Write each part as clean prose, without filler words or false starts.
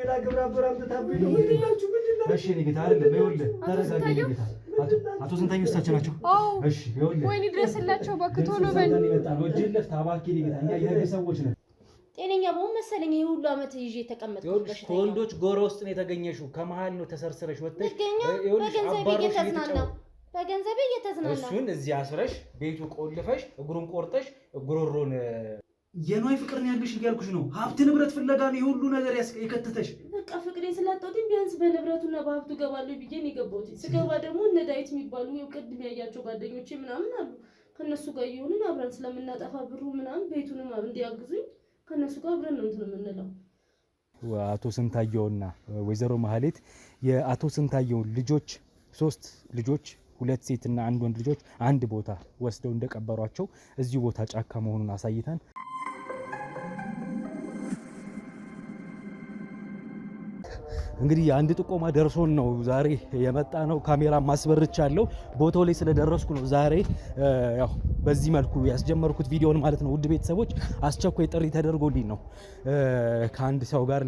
ሌላ ግብረ አበራም ተታብይ ነው ምንድናችሁ? እሺ ንግታ አይደለም ይኸውልህ ተረጋጋ ንግታ አቶ ስንታየው እሳቸው ናቸው እሺ ይኸውልህ ወይኔ ድረስላቸው እባክህ ቶሎ በል ይመጣ ነው እጅልህ ታባኪ ንግታ እኛ የህግ ሰዎች ነን ጤነኛ በሆነ መሰለኝ ይሁሉ አመት ይዤ ተቀመጥኩ በሽታ ከወንዶች ጎራ ውስጥ ነው የተገኘሽው ከመሃል ነው ተሰርሰረሽ ወጥተሽ ይኸውልሽ በገንዘቤ እየተዝናና እሱን እዚህ አስረሽ ቤቱ ቆልፈሽ እግሩን ቆርጠሽ ጉሮሮን የኗይ ፍቅር ነው ያልሽ እያልኩሽ ነው ሀብት ንብረት ፍለጋ ነው ሁሉ ነገር የከተተሽ በቃ ፍቅሬን ስላጣሁኝ ቢያንስ በንብረቱና በሀብቱ ገባለሁ ብዬ ነው የገባሁት ስገባ ደግሞ እነ ዳዊት የሚባሉ የቅድም ያያቸው ጓደኞቼ ምናምን አሉ ከነሱ ጋር ይሁንን አብረን ስለምናጠፋ ብሩ ምናምን ቤቱንም እንዲያግዙኝ ከነሱ ጋር አብረን ነው እንትን የምንለው አቶ ስንታየውና ወይዘሮ ማህሌት የአቶ ስንታየው ልጆች 3 ልጆች 2 ሴትና 1 ወንድ ልጆች አንድ ቦታ ወስደው እንደቀበሯቸው እዚሁ ቦታ ጫካ መሆኑን አሳይታን እንግዲህ አንድ ጥቆማ ደርሶን ነው ዛሬ የመጣ ነው ካሜራ ማስበርቻለሁ ቦታው ላይ ስለደረስኩ ነው ዛሬ ያው በዚህ መልኩ ያስጀመርኩት ቪዲዮን ማለት ነው ውድ ቤተሰቦች አስቸኳይ ጥሪ ተደርጎልኝ ነው ከአንድ ሰው ጋር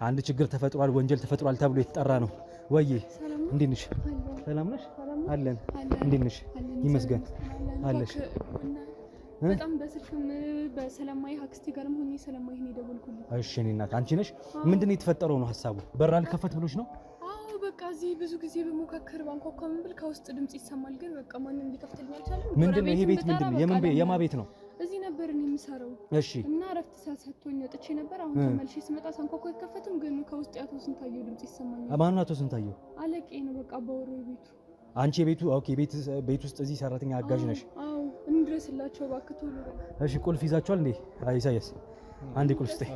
አንድ ችግር ተፈጥሯል ወንጀል ተፈጥሯል ተብሎ የተጠራ ነው ወይዬ እንዴት ነሽ ሰላም ነሽ አለን እንዴት ነሽ ይመስገን አለሽ በጣም በስልክም በሰላማዊ አክስቴ ጋርም ሆኜ ሰላማዊ ነው ደወልኩልኝ እሺ እኔ እናት አንቺ ነሽ ምንድነው የተፈጠረው ነው ሐሳቡ በር አልከፈት ብሎሽ ነው አዎ በቃ እዚህ ብዙ ጊዜ በመካከር ባንኳኳ ምን ብል ከውስጥ ድምጽ ይሰማል ግን በቃ ማንንም ሊከፍትልኝ አልቻለም ምንድነው ይሄ ቤት ምንድነው የማ ቤት ነው እዚህ ነበር እኔ የምሰራው እሺ እና ረፍት ሰጥቶኝ ወጥቼ ነበር አሁን ተመልሼ ስመጣ ሳንኳኳ አይከፈትም ግን ከውስጥ ያቶ ስንታየው ድምጽ ይሰማኛል ማን አቶ ስንታየው አለቄ ነው በቃ ባወሩ ቤቱ አንቺ ቤቱ ኦኬ ቤት ውስጥ እዚህ ሰራተኛ አጋዥ ነሽ አዎ እንድረስላቸው እባክህ ቶሎ እሺ ቁልፍ ይዛቸዋል እንዴ ኢሳያስ አንዴ ቁልፍ ስጠኝ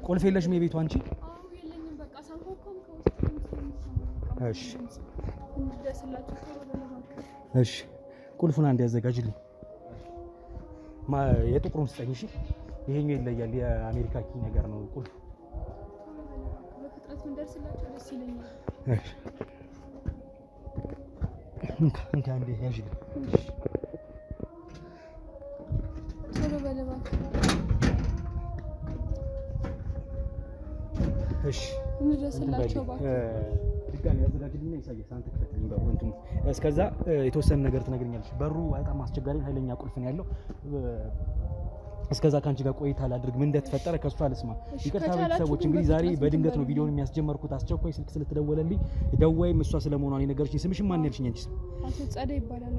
ቁልፍ የለሽም የቤቱ አንቺ አዎ የለኝም በቃ ሳንኳኳም ከውስጥ እሺ እንድረስላቸው ቶሎ እሺ ቁልፉን አንዴ ያዘጋጅልኝ የጥቁሩን ስጠኝ እሺ ይሄኛው ይለያል የአሜሪካ ኪ ነገር ነው ቁልፍ በፍጥነት እንደርስላቸው ደስ ይለኛል እሺ እንካ አንዴ ያዥልኝ ቶሎ በለባ እሺ እንድረስላቸው እባክህ ድጋሚ ያዘጋጅልኝ ኢሳያስ አንተ ክፈትልኝ በሩ እንትኑ እስከዛ የተወሰነ ነገር ትነግረኛለሽ በሩ በጣም አስቸጋሪ ኃይለኛ ቁልፍ ነው ያለው እስከዛ ካንቺ ጋር ቆይታ ላድርግ ምን እንደተፈጠረ ከሷ ልስማ ይቅርታ ቤተሰቦች እንግዲህ ዛሬ በድንገት ነው ቪዲዮውን የሚያስጀመርኩት አስቸኳይ ስልክ ስለተደወለልኝ ደዋይም እሷ ስለመሆኗ ነው የነገረችኝ ስምሽን ማን ያልሽኝ አንቺስ አቶ ጸደይ ይባላል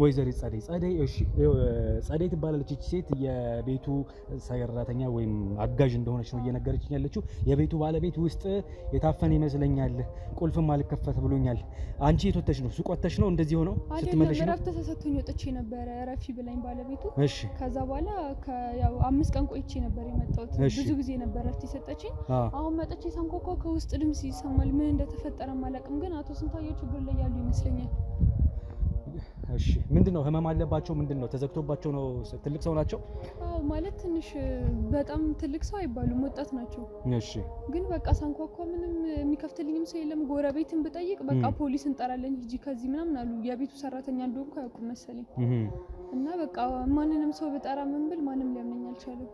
ወይዘሪ ጸደይ እሺ ጸደይ ትባላለች እቺ ሴት የቤቱ ሰራተኛ ወይም አጋዥ እንደሆነች ነው እየነገረችኝ ያለችው የቤቱ ባለቤት ውስጥ የታፈነ ይመስለኛል ቁልፍም አልከፈት ብሎኛል አንቺ የተወተሽ ነው ሱቆተሽ ነው እንደዚህ ሆነው ስትመለሽ ነው ረፍት ተሰጥቶኝ ወጥቼ ነበር ረፊ ብላኝ ባለቤቱ እሺ ከዛ በኋላ ያው 5 ቀን ቆይቼ ነበር የመጣሁት ብዙ ጊዜ ነበር ረፍት የሰጠችኝ አሁን መጥቼ ሳንኳኳ ከውስጥ ድምጽ ይሰማል ምን እንደተፈጠረ ማለቅም ግን አቶ ስንታየው ችግር ላይ ያሉ ይመስለኛል እሺ ምንድነው ህመም አለባቸው ምንድነው ተዘግቶባቸው ነው ትልቅ ሰው ናቸው አዎ ማለት ትንሽ በጣም ትልቅ ሰው አይባሉም ወጣት ናቸው እሺ ግን በቃ ሳንኳኳ ምንም የሚከፍትልኝም ሰው የለም ጎረቤትን ብጠይቅ በቃ ፖሊስ እንጠራለን ሂጂ ከዚህ ምናምን አሉ የቤቱ ሰራተኛ እንደሆንኩ አያውቁም መሰለኝ እና በቃ ማንንም ሰው በጠራ ምን ብል ማንንም ሊያምነኝ አልቻለም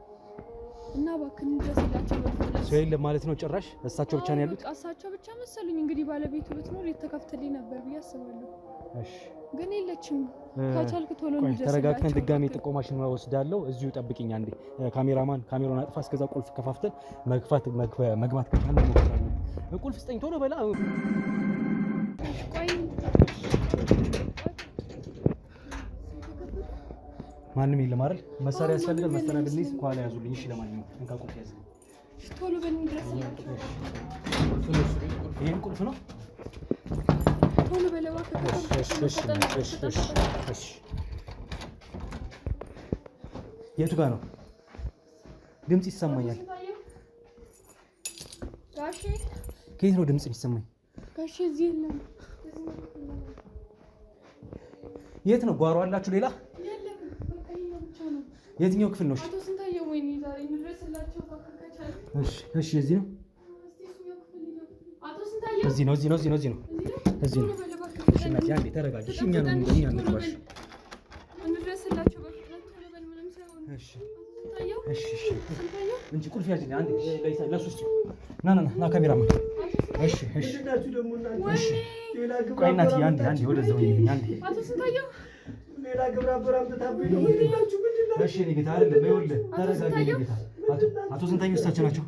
እና እባክህ እንድረስላቸው በፍጥነት ሰው የለም ማለት ነው ጭራሽ እሳቸው ብቻ ነው ያሉት እሳቸው ብቻ መሰሉኝ እንግዲህ ባለቤቱ ብትኖር የተከፍትልኝ ነበር ብዬ አስባለሁ እሺ ግን የለችም ከቻልክ ቶሎ እንድረስላቸው ተረጋግተን ድጋሚ ጥቆማሽን ወስዳለሁ እዚሁ ጠብቂኝ አንዴ ካሜራማን ካሜራውን አጥፋ እስከዛ ቁልፍ ከፋፍተን መግባት ከቻለ ሞክራለሁ ቁልፍ ስጠኝ ቶሎ በላ ቆይ ማንም የለም አይደል መሳሪያ ያስፈልጋል መስተናገድ ልይዝ ኋላ ያዙልኝ እሺ ለማንኛውም እንካ ቁልፍ ያዝ ቶሎ በል እንድረስላቸው ይሄን ቁልፍ ነው ቶሎ በለዋ እሺ የቱ ጋር ነው ድምጽ ይሰማኛል ጋሼ ከየት ነው ድምጽ የሚሰማኝ ጋሼ እዚህ የለም የት ነው ጓሮ አላችሁ ሌላ የለም በቃ ይሄው ብቻ ነው የትኛው ክፍል ነው አቶ ስንታየው ወይኔ ዛሬ እንድረስላቸው ባከካቻለ እሺ እዚህ ነው አቶ ስንታየው እዚህ ነው እሺ እናት ያንዴ ተረጋጊ እሺ እኛ እንግባሽ እንድረስላቸው በፍጥነት ቶሎ በል ምንም ሳይሆን እሺ እንጂ ቁልፍ ያዝልኝ አንዴ ለሱ እስቲ ና ካሜራማን። እሺ ቆይ እናትዬ አንዴ ወደዛው ይልኝ አንዴ። ሌላ ግብረ አበራም ተታብኝ ነው ምንድናችሁ? እሺ እኔ ጌታ አይደለም ይኸውልህ፣ ተረጋጋ ጌታ። አቶ ስንታየው እሳቸው ናቸው?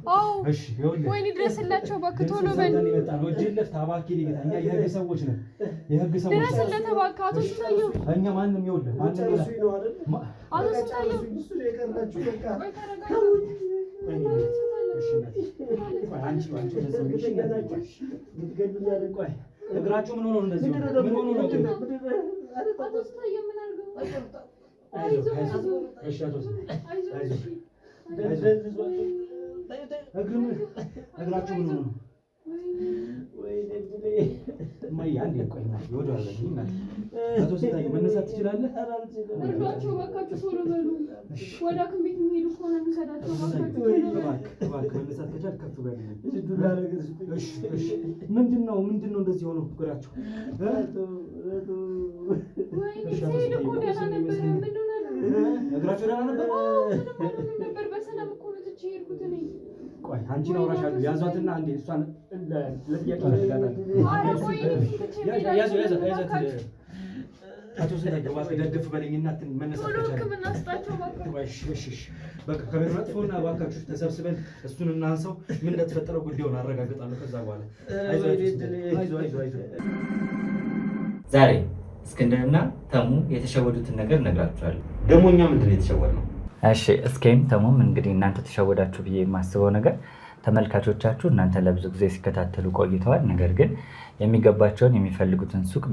እሺ ይኸውልህ፣ ወይኔ ድረስላቸው እባክህ፣ ቶሎ በል። ወጅልህ ታባኪ ጌታ፣ እኛ የህግ ሰዎች ነን፣ የህግ ሰዎች ነን። ድረስለት እባክህ አቶ ስንታየው። እኛ ማንም ይኸውልህ፣ ማንም አቶ ስንታየው እሱ ነው የቀራችሁ። በቃ እግራችሁ ምን ሆኖ እንደዚህ ምን ሆኖ ነው? እግራችሁ ምን ሆኖ ነው? አቶ ስንታየው መነሳት ትችላለህ? እርዷቸው እባካችሁ፣ ቶሎ በሉ። ወደ ሐኪም ቤት የሚሄዱ ከሆነ እንውሰዳቸው እባካችሁ። እባክህ መነሳት ከቻልክ ከፍ በል። ምንድን ነው እንደዚህ ሆኖ እግራቸው? ሲሄድ እኮ ደህና ነበረ። ምን ሆነ ነው? እግራቸው ደህና ነበር? ምንም ነበር። በሰላም እኮ ነው ትቼ የሄድኩት እኔ። ቆይ አንቺን አውራሻለሁ። ያዟትና አንዴ እሷን ለጥያቄ አቶ ስንታየው እባክህ ደግፍ በለኝና መነሳት ከቻልክ በቃ ከቤት መጥፎና እባካችሁ ተሰብስበን እሱን እናንሳው። ምን እንደተፈጠረው ጉዳዩን አረጋግጣለሁ። ከዛ በኋላ አይዞህ። ዛሬ እስክንድርና ተሙ የተሸወዱትን ነገር እነግራችኋለሁ። ደግሞ እኛ ምንድን ነው የተሸወድነው? እሺ እስኪም ተሙም እንግዲህ እናንተ ተሸወዳችሁ ብዬ የማስበው ነገር ተመልካቾቻችሁ እናንተ ለብዙ ጊዜ ሲከታተሉ ቆይተዋል። ነገር ግን የሚገባቸውን የሚፈልጉትን ሱቅ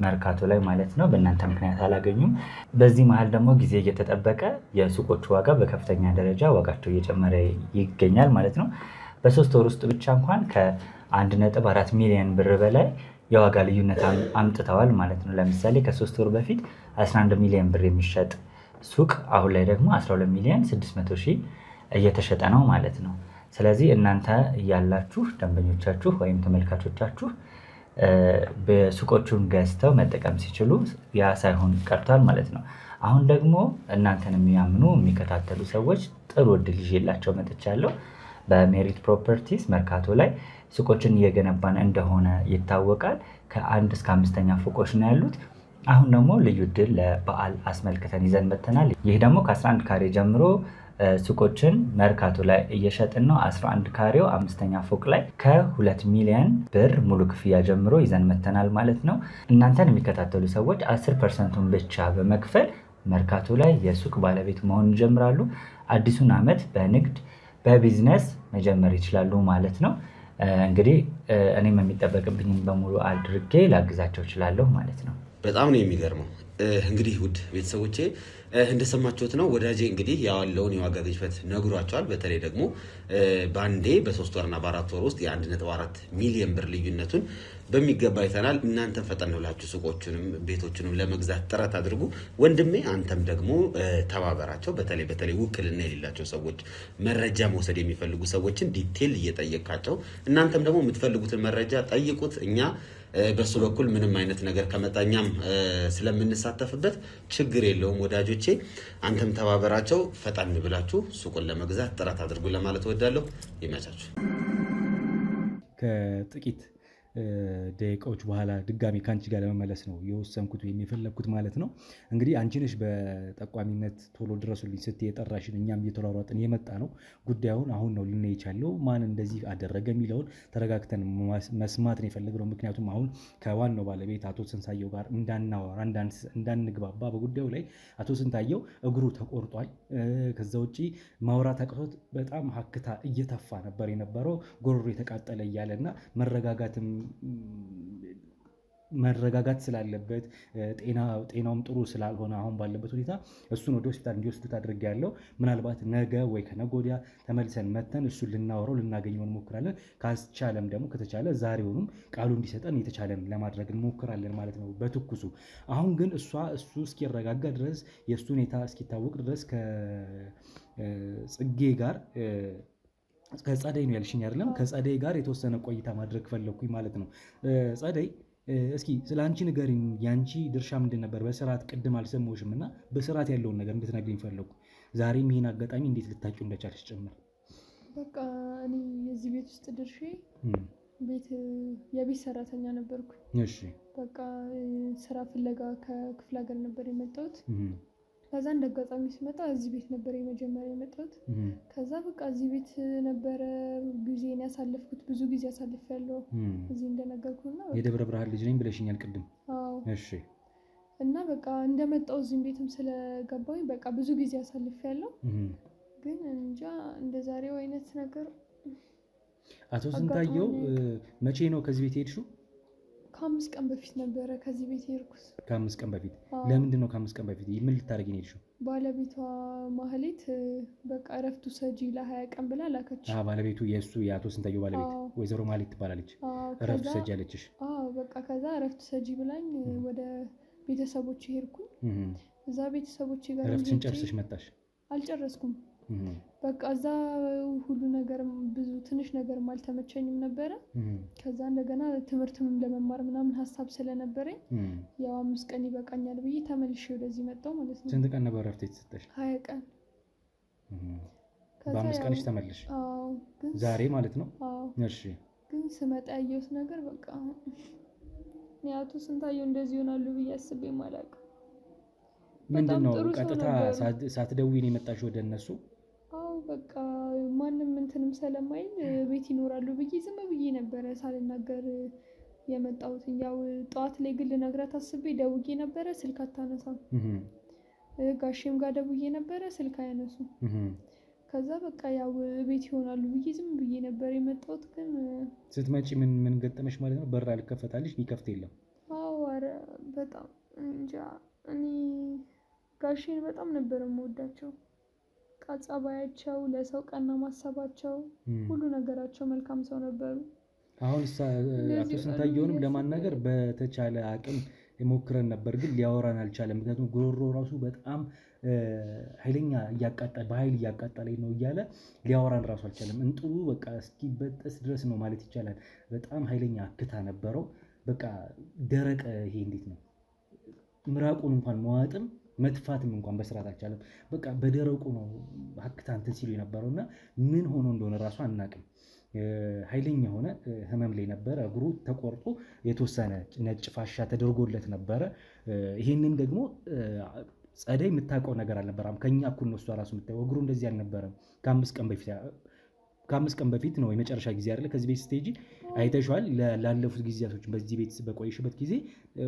መርካቶ ላይ ማለት ነው በእናንተ ምክንያት አላገኙም። በዚህ መሀል ደግሞ ጊዜ እየተጠበቀ የሱቆቹ ዋጋ በከፍተኛ ደረጃ ዋጋቸው እየጨመረ ይገኛል ማለት ነው። በ3 ወር ውስጥ ብቻ እንኳን ከ1.4 ሚሊዮን ብር በላይ የዋጋ ልዩነት አምጥተዋል ማለት ነው። ለምሳሌ ከ3 ወር በፊት 11 ሚሊዮን ብር የሚሸጥ ሱቅ አሁን ላይ ደግሞ 12 ሚሊዮን 600 ሺህ እየተሸጠ ነው ማለት ነው። ስለዚህ እናንተ እያላችሁ ደንበኞቻችሁ ወይም ተመልካቾቻችሁ በሱቆቹን ገዝተው መጠቀም ሲችሉ ያ ሳይሆን ቀርቷል ማለት ነው። አሁን ደግሞ እናንተን የሚያምኑ የሚከታተሉ ሰዎች ጥሩ እድል ይዤላቸው መጥቻለሁ። በሜሪት ፕሮፐርቲስ መርካቶ ላይ ሱቆችን እየገነባን እንደሆነ ይታወቃል። ከ1 እስከ 5ኛ ፎቆች ነው ያሉት። አሁን ደግሞ ልዩ እድል ለበዓል አስመልክተን ይዘን መጥተናል። ይህ ደግሞ ከ11 ካሬ ጀምሮ ሱቆችን መርካቶ ላይ እየሸጥን ነው። 11 ካሬው 5ኛ ፎቅ ላይ ከ2 ሚሊዮን ብር ሙሉ ክፍያ ጀምሮ ይዘን መጥተናል ማለት ነው። እናንተን የሚከታተሉ ሰዎች 10%ን ብቻ በመክፈል መርካቶ ላይ የሱቅ ባለቤት መሆን ይጀምራሉ። አዲሱን ዓመት በንግድ በቢዝነስ መጀመር ይችላሉ ማለት ነው። እንግዲህ እኔም የሚጠበቅብኝን በሙሉ አድርጌ ላግዛቸው እችላለሁ ማለት ነው። በጣም ነው የሚገርመው። እንግዲህ ውድ ቤተሰቦቼ እንደሰማችሁት ነው ወዳጄ እንግዲህ ያለውን የዋጋ ግሽበት ነግሯቸዋል። በተለይ ደግሞ በአንዴ በ3 ወርና በ4 ወር ውስጥ የ1.4 ሚሊዮን ብር ልዩነቱን በሚገባ አይተናል። እናንተም ፈጠን ብላችሁ ሱቆቹንም ቤቶቹንም ለመግዛት ጥረት አድርጉ። ወንድሜ አንተም ደግሞ ተባበራቸው። በተለይ ውክልና የሌላቸው ሰዎች፣ መረጃ መውሰድ የሚፈልጉ ሰዎችን ዲቴል እየጠየቃቸው እናንተም ደግሞ የምትፈልጉትን መረጃ ጠይቁት። እኛ በሱ በኩል ምንም አይነት ነገር ከመጣኛም ስለምንሳተፍበት ችግር የለውም ወዳጆቼ። አንተም ተባበራቸው። ፈጠን ብላችሁ ሱቁን ለመግዛት ጥረት አድርጉ ለማለት እወዳለሁ። ይመቻችሁ። ከጥቂት ደቂቃዎች በኋላ ድጋሚ ከአንቺ ጋር ለመመለስ ነው የወሰንኩት ወይም የፈለግኩት ማለት ነው። እንግዲህ አንቺ ነሽ በጠቋሚነት ቶሎ ድረሱልኝ ስትይ የጠራሽን፣ እኛም እየተሯሯጥን የመጣ ነው። ጉዳዩን አሁን ነው ልናይ የቻለው። ማን እንደዚህ አደረገ የሚለውን ተረጋግተን መስማት ነው የፈለግነው። ምክንያቱም አሁን ከዋናው ባለቤት አቶ ስንታየው ጋር እንዳናወራ እንዳንግባባ በጉዳዩ ላይ አቶ ስንታየው እግሩ ተቆርጧል። ከዛ ውጭ ማውራት አቅቶት በጣም ሀክታ እየተፋ ነበር የነበረው፣ ጎሮሮ የተቃጠለ እያለና መረጋጋት ስላለበት ጤናውም ጥሩ ስላልሆነ አሁን ባለበት ሁኔታ እሱን ወደ ሆስፒታል እንዲወስዱት አድርጌያለሁ። ምናልባት ነገ ወይ ከነገ ወዲያ ተመልሰን መተን እሱን ልናወራው ልናገኘው እንሞክራለን። ካስቻለም ደግሞ ከተቻለ ዛሬውንም ቃሉ እንዲሰጠን የተቻለን ለማድረግ እንሞክራለን ማለት ነው በትኩሱ። አሁን ግን እሱ እስኪረጋጋ ድረስ የእሱ ሁኔታ እስኪታወቅ ድረስ ከጽጌ ጋር ከጸደይ ነው ያልሽኝ አይደለም? ከጸደይ ጋር የተወሰነ ቆይታ ማድረግ ፈለግኩኝ ማለት ነው። ጸደይ እስኪ ስለ አንቺ ንገሪኝ። የአንቺ ድርሻ ምንድን ነበር? በስርዓት ቅድም አልሰማሁሽም እና በስርዓት ያለውን ነገር እንድትነግሪኝ ፈለግኩ። ዛሬም ይህን አጋጣሚ እንዴት ልታቂው እንደቻልሽ ጭምር። በቃ እኔ የዚህ ቤት ውስጥ ድርሼ የቤት ሰራተኛ ነበርኩ። እሺ በቃ ስራ ፍለጋ ከክፍለ ሀገር ነበር የመጣሁት። ከዛ እንደ አጋጣሚ ስመጣ እዚህ ቤት ነበር የመጀመሪያ የመጣሁት። ከዛ በቃ እዚህ ቤት ነበረ ጊዜን ያሳለፍኩት። ብዙ ጊዜ አሳልፌያለሁ እዚህ እንደነገርኩና የደብረ ብርሃን ልጅ ነኝ ብለሽኛል ቅድም። አዎ እሺ። እና በቃ እንደመጣሁ እዚህ ቤትም ስለገባሁኝ በቃ ብዙ ጊዜ አሳልፌያለሁ። ግን እንጃ እንደ ዛሬው አይነት ነገር። አቶ ስንታየው መቼ ነው ከዚህ ቤት ሄድሽው? ከ5 ቀን በፊት ነበረ ከዚህ ቤት የሄድኩት። ከ5 ቀን በፊት? ለምንድን ነው ከ5 ቀን በፊት? ምን ልታደርጊ ነው የሄድሽው? ባለቤቷ ማህሌት በቃ እረፍቱ ሰጂ ለ20 ቀን ብላ ላከች። ባለቤቱ የአቶ ስንታየው ባለቤት ወይዘሮ ማህሌት ትባላለች። እረፍቱ ሰጂ አለችሽ? በቃ ከዛ እረፍቱ ሰጂ ብላኝ ወደ ቤተሰቦች ሄድኩኝ። እዛ ቤተሰቦች ጋር እረፍትሽን ጨርሰሽ መጣሽ? አልጨረስኩም። በቃ እዛ ሁሉ ነገር ብዙ ትንሽ ነገርም አልተመቸኝም ነበረ። ከዛ እንደገና ትምህርትም ለመማር ምናምን ሀሳብ ስለነበረኝ ያው 5 ቀን ይበቃኛል ብዬ ተመልሼ ወደዚህ መጣሁ ማለት ነው። ስንት ቀን ነበር እረፍት የተሰጠሽ? 20 ቀን። በ5 ቀንሽ ተመለሽ? ዛሬ ማለት ነው? እሺ። ግን ስመጣ ያየሁት ነገር በቃ አቶ ስንታየው እንደዚህ ይሆናሉ ብዬ አስቤም አላውቅም። ምንድን ነው ቀጥታ ሳትደውይ ነው የመጣሽ ወደ እነሱ? በቃ ማንም እንትንም ስለማይል ቤት ይኖራሉ ብዬ ዝም ብዬ ነበረ ሳልናገር የመጣሁት። ያው ጠዋት ላይ ግን ልነግራት አስቤ ደውዬ ነበረ፣ ስልክ አታነሳም። ጋሼም ጋር ደውዬ ነበረ፣ ስልክ አያነሱም። ከዛ በቃ ያው ቤት ይሆናሉ ብዬ ዝም ብዬ ነበር የመጣሁት። ግን ስትመጪ ምን ገጠመሽ ማለት ነው? በር አልከፈታልሽ? የሚከፍት የለም? ኧረ በጣም እንጃ። እኔ ጋሼን በጣም ነበር የምወዳቸው። ጸባያቸው፣ ለሰው ቀና ማሰባቸው፣ ሁሉ ነገራቸው መልካም ሰው ነበሩ። አሁን አቶ ስንታየውንም ለማናገር በተቻለ አቅም ሞክረን ነበር፣ ግን ሊያወራን አልቻለም። ምክንያቱም ጉሮሮ ራሱ በጣም ኃይለኛ በኃይል እያቃጠለኝ ነው እያለ ሊያወራን ራሱ አልቻለም። እንጥሩ በቃ እስኪበጠስ ድረስ ነው ማለት ይቻላል። በጣም ኃይለኛ አክታ ነበረው። በቃ ደረቀ። ይሄ እንዴት ነው ምራቁን እንኳን መዋጥም መጥፋትም እንኳን በስርዓት አልቻለም። በቃ በደረቁ ነው ሀክታ እንትን ሲሉ የነበረው እና ምን ሆኖ እንደሆነ ራሱ አናቅም። ኃይለኛ የሆነ ህመም ላይ ነበረ። እግሩ ተቆርጦ የተወሰነ ነጭ ፋሻ ተደርጎለት ነበረ። ይሄንን ደግሞ ጸደይ የምታውቀው ነገር አልነበረም። ከኛ እኩል ነው እሷ ራሱ የምታየው። እግሩ እንደዚህ አልነበረም። ከ5 ቀን በፊት ነው የመጨረሻ ጊዜ አይደለ ከዚህ ቤት ስቴጂ አይተሽዋል። ላለፉት ጊዜያቶች በዚህ ቤት በቆይሽበት ጊዜ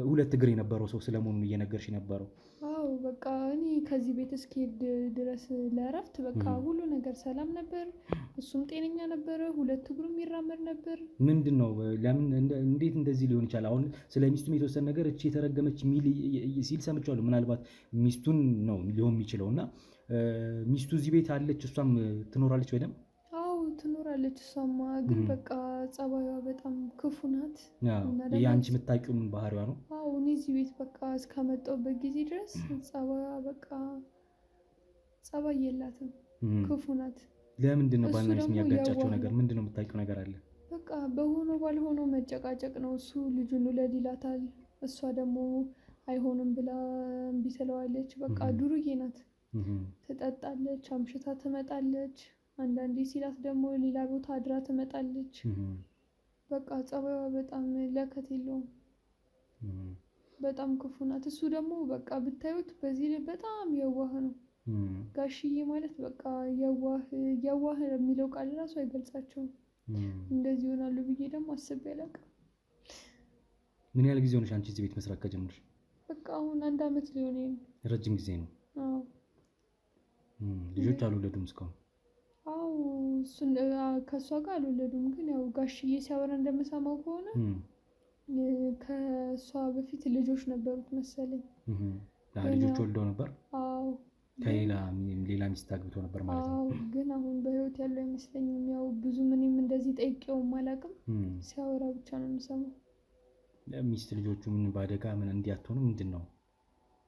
2 እግር የነበረው ሰው ስለመሆኑ እየነገርሽ ነበረው። በቃ እኔ ከዚህ ቤት እስኪሄድ ድረስ ለእረፍት በቃ ሁሉ ነገር ሰላም ነበር። እሱም ጤነኛ ነበረ፣ 2 እግሩም ይራመድ ነበር። ምንድን ነው ለምን እንዴት እንደዚህ ሊሆን ይችላል? አሁን ስለ ሚስቱም የተወሰነ ነገር እቺ የተረገመች ሚል ሲል ሰምቻለሁ። ምናልባት ሚስቱን ነው ሊሆን የሚችለው እና ሚስቱ እዚህ ቤት አለች፣ እሷም ትኖራለች ወይም ትኖራለች። እሷማ ግን በቃ ጸባይዋ በጣም ክፉ ናት። የአንቺ የምታውቂውም ባህሪዋ ነው? እኔ እዚህ ቤት በቃ እስከመጣሁበት ጊዜ ድረስ ጸባይዋ በቃ ጸባይ የላትም፣ ክፉ ናት። ለምንድን ነው ባልና ሚስት የሚያጋጫቸው ነገር? ምንድን ነው የምታውቂው ነገር አለ? በቃ በሆነው ባልሆነው መጨቃጨቅ ነው። እሱ ልጁን ውለድ ይላታል፣ እሷ ደግሞ አይሆንም ብላ እምቢ ትለዋለች። በቃ ዱርዬ ናት። ትጠጣለች፣ አምሽታ ትመጣለች። አንዳንዴ ሲላት ደግሞ ሌላ ቦታ አድራ ትመጣለች። በቃ ጸባይዋ በጣም ለከት የለውም፣ በጣም ክፉ ናት። እሱ ደግሞ በቃ ብታዩት በዚህ ላይ በጣም የዋህ ነው። ጋሽዬ ማለት በቃ የዋህ የሚለው ቃል ራሱ አይገልጻቸውም። እንደዚህ ይሆናሉ ብዬ ደግሞ አስቤ አላውቅም። ምን ያህል ጊዜ ሆነሽ አንቺ እዚህ ቤት መስራት ከጀመርሽ? በቃ አሁን 1 ዓመት ሊሆነኝ ነው። ረጅም ጊዜ ነው። ልጆች አልወለዱም እስካሁን? እሱን ከእሷ ጋር አልወለዱም። ግን ያው ጋሽዬ ሲያወራ እንደምሰማው ከሆነ ከእሷ በፊት ልጆች ነበሩት መሰለኝ። ልጆች ወልደው ነበር? ሌላ ሚስት አግብቶ ነበር ማለት ነው። ግን አሁን በህይወት ያለው አይመስለኝም። ያው ብዙ ምንም እንደዚህ ጠይቄውም አላውቅም። ሲያወራ ብቻ ነው የምሰማው። ሚስት ልጆቹ ምን ባደጋ ምን እንዲያትሆኑ ምንድን ነው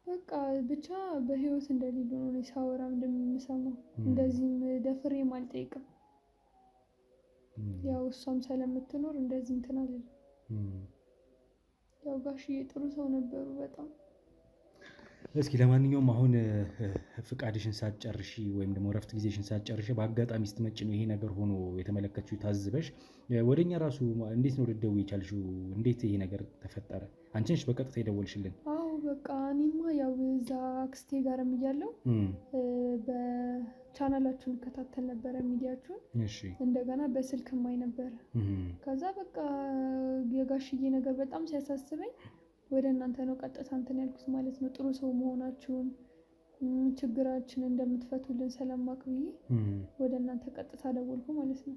በቃ ብቻ በህይወት እንደሌሉ ነው ሲያወራ እንደምሰማው። እንደዚህም ደፍሬም አልጠይቅም። ያው እሷም ስለምትኖር እንደዚህ እንትን አለኝ። ያው ጋሽዬ ጥሩ ሰው ነበሩ በጣም። እስኪ ለማንኛውም አሁን ፍቃድሽን ሳትጨርሺ ወይም ደግሞ ረፍት ጊዜሽን ሳትጨርሺ በአጋጣሚ ስትመጪ ነው ይሄ ነገር ሆኖ የተመለከትሽው ታዝበሽ ወደኛ ራሱ እንዴት ነው ልትደውይ የቻልሽው? እንዴት ይሄ ነገር ተፈጠረ? አንቺ ነሽ በቀጥታ የደወልሽልን? አዎ በቃ እኔማ ያው እዛ አክስቴ ጋርም እያለሁ በቻናላችሁን እከታተል ነበረ ሚዲያችሁን። እሺ እንደገና በስልክ ማይ ነበረ። ከዛ በቃ የጋሽዬ ነገር በጣም ሲያሳስበኝ ወደ እናንተ ነው ቀጥታ እንትን ያልኩት ማለት ነው። ጥሩ ሰው መሆናችሁን ችግራችን እንደምትፈቱልን ስለማቅ ብዬ ወደ እናንተ ቀጥታ ደወልኩ ማለት ነው።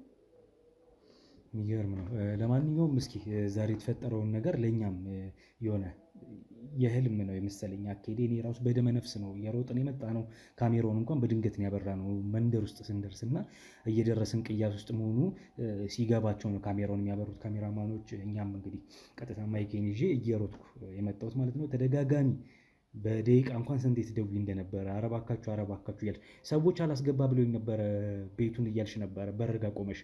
የሚገርም ነው። ለማንኛውም እስኪ ዛሬ የተፈጠረውን ነገር ለእኛም የሆነ የህልም ነው የመሰለኝ አካሄዴ። እኔ ራሱ በደመ ነፍስ ነው እየሮጥን የመጣ ነው። ካሜራውን እንኳን በድንገት ነው ያበራ ነው መንደር ውስጥ ስንደርስ እና እየደረስን ቅያስ ውስጥ መሆኑ ሲገባቸው ነው ካሜራውን የሚያበሩት ካሜራማኖች። እኛም እንግዲህ ቀጥታ ማይኬን ይዤ እየሮጥኩ የመጣሁት ማለት ነው። ተደጋጋሚ በደቂቃ እንኳን ስንት ትደውይ እንደነበረ አረባካችሁ እያልሽ ሰዎች አላስገባ ብሎኝ ነበረ ቤቱን እያልሽ ነበረ በርጋ ቆመሽ።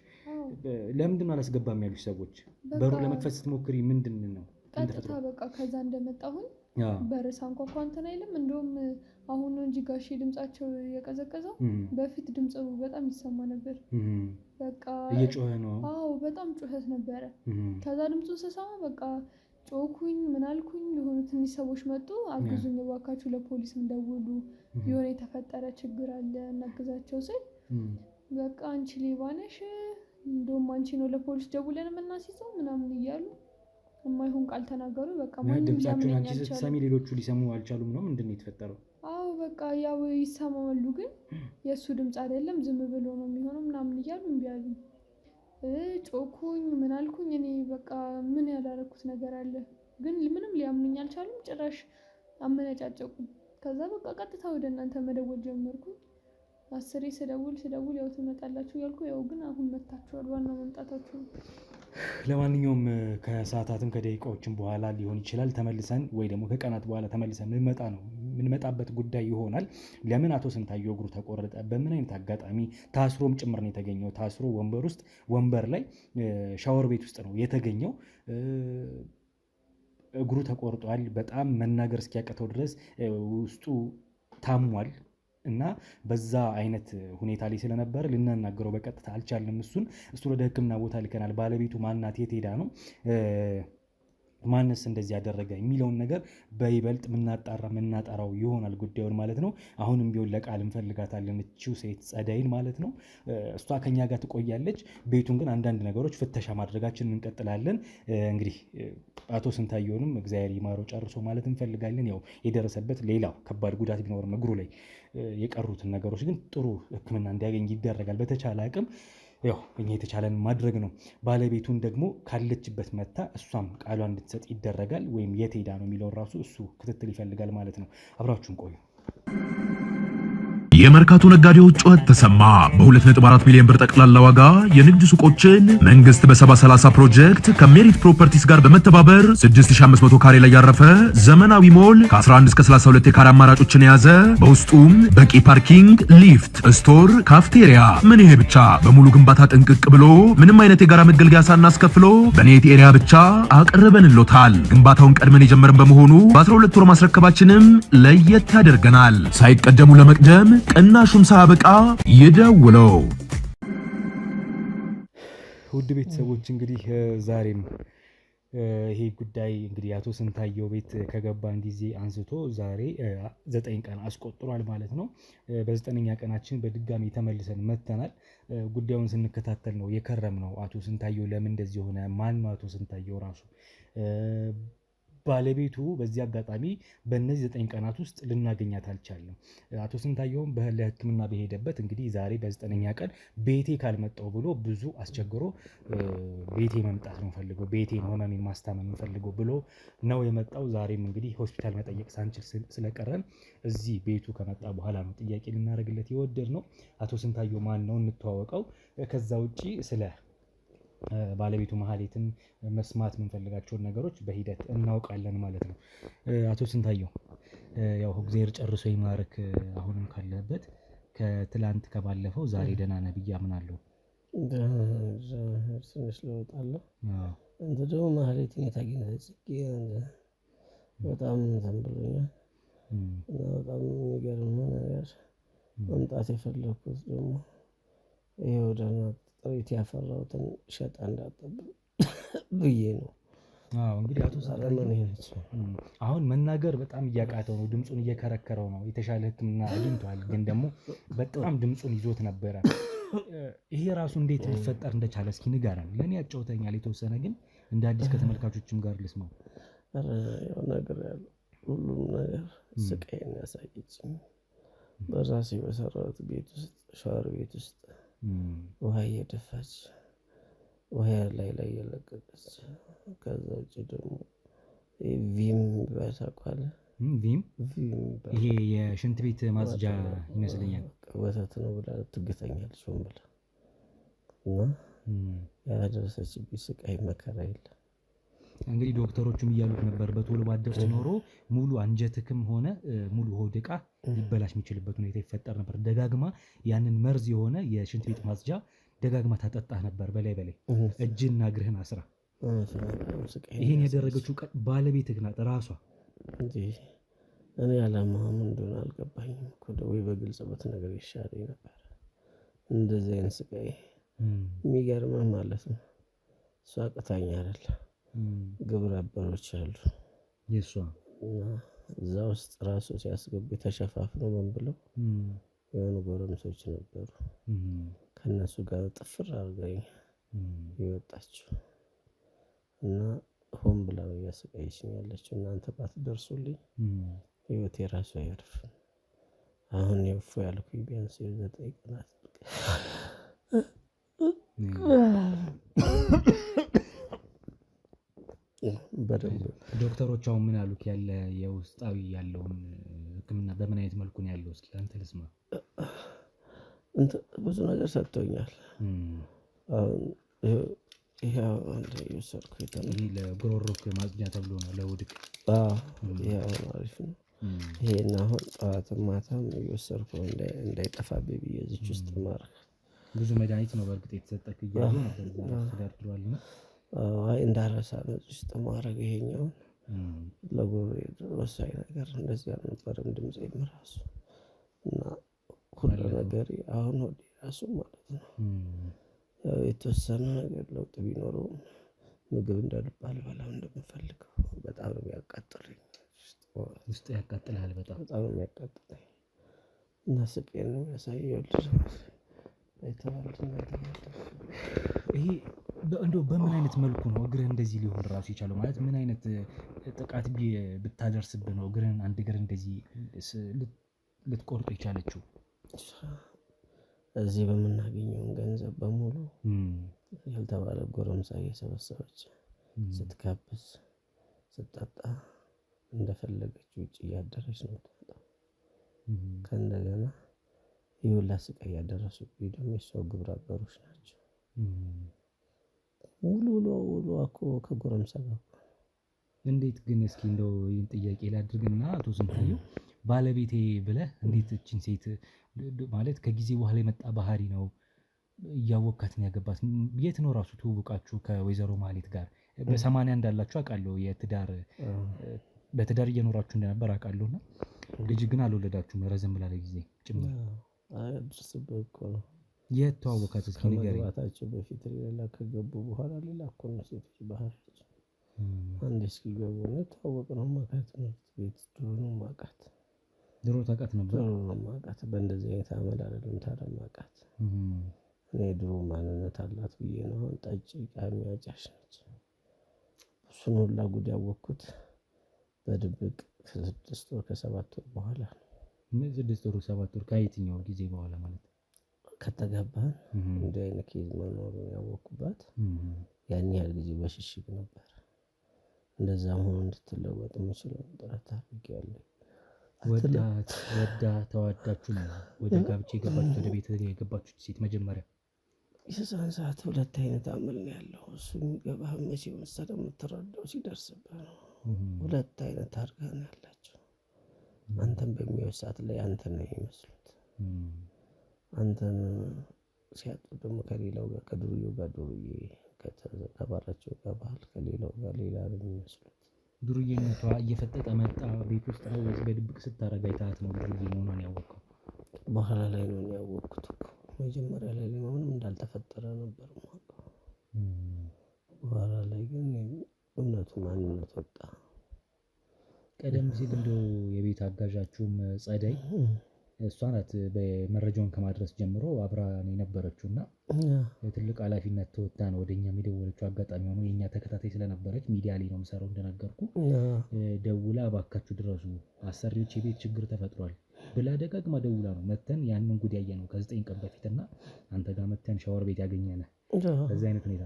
ለምንድን ነው አላስገባም ያሉሽ ሰዎች? በሩ ለመክፈት ስትሞክሪ ምንድን ነው ቀጥታ በቃ ከዛ እንደመጣሁኝ በርሳ እንኳን እንትን አይልም። እንደውም አሁን ነው እንጂ ጋሼ ድምጻቸው የቀዘቀዘው። በፊት ድምፁ በጣም ይሰማ ነበር። በቃ እየጮኸ ነው። አዎ በጣም ጩኸት ነበረ። ከዛ ድምፁን ስሰማ በቃ ጮኩኝ። ምን አልኩኝ? የሆኑ ትንሽ ሰዎች መጡ። አግዙኝ እባካችሁ፣ ለፖሊስ እንደውሉ፣ የሆነ የተፈጠረ ችግር አለ እናግዛቸው ስል በቃ አንቺ ሌባ ነሽ፣ እንደውም አንቺ ነው ለፖሊስ ደውለን የምናስይዘው ምናምን እያሉ የማይሆን ቃል ተናገሩ። በቃ ማንም ድምጻችሁን አንቺ ስትሰሚ ሌሎቹ ሊሰሙ አልቻሉም ነው? ምንድን ነው የተፈጠረው? አዎ በቃ ያው ይሰማሉ፣ ግን የእሱ ድምፅ አይደለም ዝም ብሎ ነው የሚሆነው ምናምን እያሉ እምቢ አሉኝ። ጮኩኝ። ምን አልኩኝ? እኔ በቃ ምን ያላረኩት ነገር አለ? ግን ምንም ሊያምኑኝ አልቻሉም። ጭራሽ አመነጫጨቁኝ። ከዛ በቃ ቀጥታ ወደ እናንተ መደወል ጀመርኩኝ። 10 ስደውል ያው ትመጣላችሁ ያልኩ፣ ያው ግን አሁን መጣችኋል። ዋናው መምጣታችሁ ነው። ለማንኛውም ከሰዓታትም ከደቂቃዎችም በኋላ ሊሆን ይችላል ተመልሰን ወይ ደግሞ ከቀናት በኋላ ተመልሰን የምንመጣበት ጉዳይ ይሆናል። ለምን አቶ ስንታየው እግሩ ተቆረጠ? በምን አይነት አጋጣሚ? ታስሮም ጭምር ነው የተገኘው። ታስሮ ወንበር ላይ ሻወር ቤት ውስጥ ነው የተገኘው። እግሩ ተቆርጧል። በጣም መናገር እስኪያቅተው ድረስ ውስጡ ታሟል እና በዛ አይነት ሁኔታ ላይ ስለነበረ ልናናገረው በቀጥታ አልቻልንም። እሱ ወደ ሕክምና ቦታ ልከናል። ባለቤቱ ማናት? የት ሄዳ ነው? ማንስ እንደዚህ ያደረገ የሚለውን ነገር በይበልጥ ምናጠራው ይሆናል ጉዳዩን ማለት ነው። አሁንም ቢሆን ለቃል እንፈልጋታለን እቺው ሴት ጸዳይን ማለት ነው። እሷ ከኛ ጋር ትቆያለች። ቤቱን ግን አንዳንድ ነገሮች ፍተሻ ማድረጋችንን እንቀጥላለን። እንግዲህ አቶ ስንታየውንም እግዚአብሔር ይማረው ጨርሶ ማለት እንፈልጋለን። ያው የደረሰበት ሌላው ከባድ ጉዳት ቢኖርም እግሩ ላይ የቀሩትን ነገሮች ግን ጥሩ ሕክምና እንዲያገኝ ይደረጋል በተቻለ አቅም። ያው እኛ የተቻለን ማድረግ ነው። ባለቤቱን ደግሞ ካለችበት መታ እሷም ቃሏ እንድትሰጥ ይደረጋል። ወይም የት ሄዳ ነው የሚለውን ራሱ እሱ ክትትል ይፈልጋል ማለት ነው። አብራችሁን ቆዩ። የመርካቶ ነጋዴዎች ጩኸት ተሰማ። በ2.4 ሚሊዮን ብር ጠቅላላ ዋጋ የንግድ ሱቆችን መንግስት በ70/30 ፕሮጀክት ከሜሪት ፕሮፐርቲስ ጋር በመተባበር 6500 ካሬ ላይ ያረፈ ዘመናዊ ሞል ከ11 እስከ 32 የካሬ አማራጮችን የያዘ በውስጡም በቂ ፓርኪንግ፣ ሊፍት፣ ስቶር፣ ካፍቴሪያ። ምን ይሄ ብቻ! በሙሉ ግንባታ ጥንቅቅ ብሎ ምንም አይነት የጋራ መገልገያ ሳናስከፍሎ በኔት ኤሪያ ብቻ አቅርበንሎታል። ግንባታውን ቀድመን የጀመርን በመሆኑ በ12 ወር ማስረከባችንም ለየት ያደርገናል። ሳይቀደሙ ለመቅደም ቅናሹም ሳያበቃ ይደውለው። ውድ ቤተሰቦች እንግዲህ ዛሬም ይሄ ጉዳይ እንግዲህ አቶ ስንታየው ቤት ከገባን ጊዜ አንስቶ ዛሬ 9 ቀን አስቆጥሯል ማለት ነው። በ9ኛ ቀናችን በድጋሚ ተመልሰን መጥተናል። ጉዳዩን ስንከታተል ነው የከረም ነው። አቶ ስንታየው ለምን እንደዚህ ሆነ? ማን ነው አቶ ስንታየው ራሱ? ባለቤቱ በዚህ አጋጣሚ በእነዚህ 9 ቀናት ውስጥ ልናገኛት አልቻለም። አቶ ስንታየውም ለሕክምና በሄደበት እንግዲህ ዛሬ በ9ኛ ቀን ቤቴ ካልመጣው ብሎ ብዙ አስቸግሮ ቤቴ መምጣት ነው ፈልገው፣ ቤቴን ህመሜን ማስታመም ፈልገው ብሎ ነው የመጣው። ዛሬም እንግዲህ ሆስፒታል መጠየቅ ሳንችል ስለቀረን እዚህ ቤቱ ከመጣ በኋላ ነው ጥያቄ ልናደርግለት የወደድ ነው። አቶ ስንታየው ማን ነው? እንተዋወቀው። ከዛ ውጪ ስለ ባለቤቱ መሀሌትን መስማት የምንፈልጋቸውን ነገሮች በሂደት እናውቃለን ማለት ነው። አቶ ስንታየው ያው እግዚአብሔር ጨርሶ ይማርክ። አሁንም ካለበት ከትላንት ከባለፈው ዛሬ ደህና ነህ ብዬ አምናለሁ። ትንሽ ለውጥ አለ። አንተ ደግሞ መሀሌትን የት አግኝተህ? በጣም እንትን ብሎኛል። እና በጣም የሚገርም ነገር መምጣት የፈለኩት ደግሞ ይሄው ደህና ጥሪት ያፈራሁትን ሸጣ እንዳጠብቅ ብዬ ነው። እንግዲህ አቶ ሳታየው አሁን መናገር በጣም እያቃተው ነው። ድምፁን እየከረከረው ነው። የተሻለ ሕክምና አግኝቷል፣ ግን ደግሞ በጣም ድምፁን ይዞት ነበረ። ይሄ ራሱ እንዴት ሊፈጠር እንደቻለ እስኪ ንገረን። ለእኔ ያጫውተኛል የተወሰነ፣ ግን እንደ አዲስ ከተመልካቾችም ጋር ልስማው። ያው ነገር ያለው ሁሉም ነገር ስቃይን ያሳየችኝ በራሴ በሰራሁት ቤት ውስጥ ሻወር ቤት ውስጥ ውሃ እየደፋች ውሃ ላይ የለቀቀች። ከዛ ውጭ ደግሞ ቪም ይባሳቋል። ቪም ይሄ የሽንት ቤት ማጽጃ ይመስለኛል። ወተት ነው ብላ ትግተኛለች ሆን ብላ እና ያደረሰችብኝ ስቃይ መከራ የለም። እንግዲህ ዶክተሮቹም እያሉት ነበር በቶሎ ባደርስ ኖሮ ሙሉ አንጀትክም ሆነ ሙሉ ሆድ ዕቃ ሊበላሽ የሚችልበት ሁኔታ ይፈጠር ነበር። ደጋግማ ያንን መርዝ የሆነ የሽንት ቤት ማጽጃ ደጋግማ ታጠጣህ ነበር በላይ እጅና እግርህን አስራ። ይሄን ያደረገችው ባለቤትህ ናት ራሷ እንጂ እኔ አላማም እንደሆነ አልገባኝም እኮ። ወይ በግልጽ ነገር ይሻለኝ ነበር። እንደዚህ አይነት ስቃይ የሚገርምህ ማለት ነው እሷ አቅታኝ አይደለም ግብረ አበሮች አሉ የሷ እና እዛ ውስጥ ራሱ ሲያስገቡ ተሸፋፍነው ምን ብለው የሆኑ ጎረምሶች ነበሩ። ከነሱ ጋር ጥፍር አድርጋኝ ይወጣችሁ እና ሆን ብላ እያሰቃየችኝ ያለችው። እናንተ ባትደርሱልኝ ህይወቴ ራሱ አያርፍም። አሁን የፎ ያልኩኝ ቢያንስ 9 ቀናት በደንብ ዶክተሮች አሁን ምን አሉት? ያለ የውስጣዊ ያለውን ህክምና በምን አይነት መልኩ ነው ያለው? እስኪ አንተ ልስማ። ብዙ ነገር ሰጥቶኛል። ይሄ አንተ የወሰድኩት ይሄ ለጉሮሮክ ማጽጃ ተብሎ ነው ለውድቅ። ይሄ አሪፍ ነው። ይሄን አሁን ጠዋትም ማታም እየወሰድኩ እንዳይጠፋብኝ ብዬ እዚች ውስጥ ማረክ ብዙ መድኃኒት ነው በእርግጥ የተሰጠክ እያሉ ነበር ተዳርድሯል ነው። አይ እንዳረሳ ነው ውስጥ ማረግ ይሄኛውን ለጉሮሮዬ ወሳኝ ነገር እንደዚህ አልነበረም። ድምጼም ራሱ እና ሁሉ ነገር አሁን ወደ ራሱ ማለት ነው የተወሰነ ነገር ለውጥ ቢኖረውም ምግብ እንዳልባል በላም እንደምፈልገው በጣም ነው የሚያቃጥለኝ። ውስጥ ያቃጥላል በጣም ነው የሚያቃጥለኝ እና ስቄን ነው ያሳየው። ይሄ እንደው በምን አይነት መልኩ ነው እግርህ እንደዚህ ሊሆን ራሱ የቻለው? ማለት ምን አይነት ጥቃት ብታደርስብህ ነው እግርህን አንድ እግር እንደዚህ ልትቆርጥ የቻለችው? እዚህ በምናገኘውን ገንዘብ በሙሉ ያልተባለ ጎረምሳ እየሰበሰበች ስትጋብዝ ስትጠጣ እንደፈለገች ውጭ እያደረች ነው የምትመጣው። ከእንደገና ይሁላ ስቃይ ያደረሱብኝ ደግሞ የሰው ግብረ አበሮች ናቸው። ውሎ እኮ ከጎረምሳ ጋር እንዴት ግን እስኪ እንደው ይህን ጥያቄ ላድርግና አቶ ስንታየው ባለቤቴ ብለህ እንዴት እችን ሴት ማለት ከጊዜ በኋላ የመጣ ባህሪ ነው እያወካት ነው ያገባት? የት ነው ራሱ ትውውቃችሁ ከወይዘሮ ማህሌት ጋር? በ80 እንዳላችሁ አውቃለሁ። በትዳር እየኖራችሁ እንደነበር አውቃለሁና ልጅ ግን አልወለዳችሁም ረዘም ላለ ጊዜ ጭምር። አያድርስብህ እኮ ነው። የት ተዋወቃት እስኪ ንገረኝ። ከመግባታቸው በፊት ሌላ ከገቡ በኋላ ሌላ እኮ ነው ሴቶች ባህሪያቸው። አንዴ እስኪገቡ ነው ተዋወቅነው። ማውቃት ትምህርት ቤት ድሮ ነው ማውቃት። ድሮ ታውቃት ነበር? ድሮ ነው ማውቃት። በእንደዚህ አይነት አመል አይደለም ታዲያ ማውቃት። እኔ ድሮ ማንነት አላት ብዬ ነው። አሁን ጠጪ ቃሚ አጫሽ ነች። እሱን ሁላ ጉድ ያወቅኩት በድብቅ ከ6 ወር ከ7 ወር በኋላ ነው። 6 ወር 7 ወር ከየትኛው ጊዜ በኋላ ማለት? ከተጋባን እንዲህ አይነት ኬዝ መኖሩን ያወቅኩባት ያን ያህል ጊዜ በሽሽግ ነበር። እንደዛ መሆን እንድትለወጥ የምችለው ጥረት አድርጌያለሁ። ወዳ ተዋዳችሁ ነው ወደ ጋብቻ የገባችሁት? ወደ ቤት የገባችሁት ሴት መጀመሪያ የዛን ሰዓት 2 አይነት አመል ነው ያለው። እሱ የሚገባህ መቼ መሰለህ የምትረዳው ሲደርስብህ ነው። 2 አይነት አድርጋ ነው ያላቸው። አንተን በሚወስድ ሰዓት ላይ አንተን ነው የሚመስሉት። አንተን ሲያጡ ደግሞ ከሌላው ጋር ከዱርዬው ጋር ዱርዬ ከተባላቸው ጋር ባህል ከሌላው ጋር ሌላ ነው የሚመስሉት። ዱርዬነቷ እየፈጠጠ መጣ። ቤት ውስጥ ነው ወይስ በድብቅ ስታረጋ አይተሃት ነው ዱርዬ መሆኗን ያወቅኸው? በኋላ ላይ ነው ያወቅኩት እኮ። መጀመሪያ ላይ ምንም እንዳልተፈጠረ ነበር የማውቀው። በኋላ ላይ ግን እውነቱ ማንነት ወጣ። ቀደም ሲል እንደው የቤት አጋዣችሁም ጸደይ እሷ ናት በመረጃውን ከማድረስ ጀምሮ አብራ ነው የነበረችው እና ትልቅ ኃላፊነት ተወጣ ነው ወደኛም የደወለችው። አጋጣሚ ሆኖ የኛ ተከታታይ ስለነበረች ሚዲያ ላይ ነው የምሰራው እንደነገርኩ ደውላ እባካችሁ ድረሱ አሰሪዎች የቤት ችግር ተፈጥሯል ብላ ደጋግማ ደውላ ነው መተን ያንን ጉድ ያየነው ከ9 ቀን በፊት እና አንተ ጋር መተን ሻወር ቤት ያገኘነ በዚህ አይነት ሁኔታ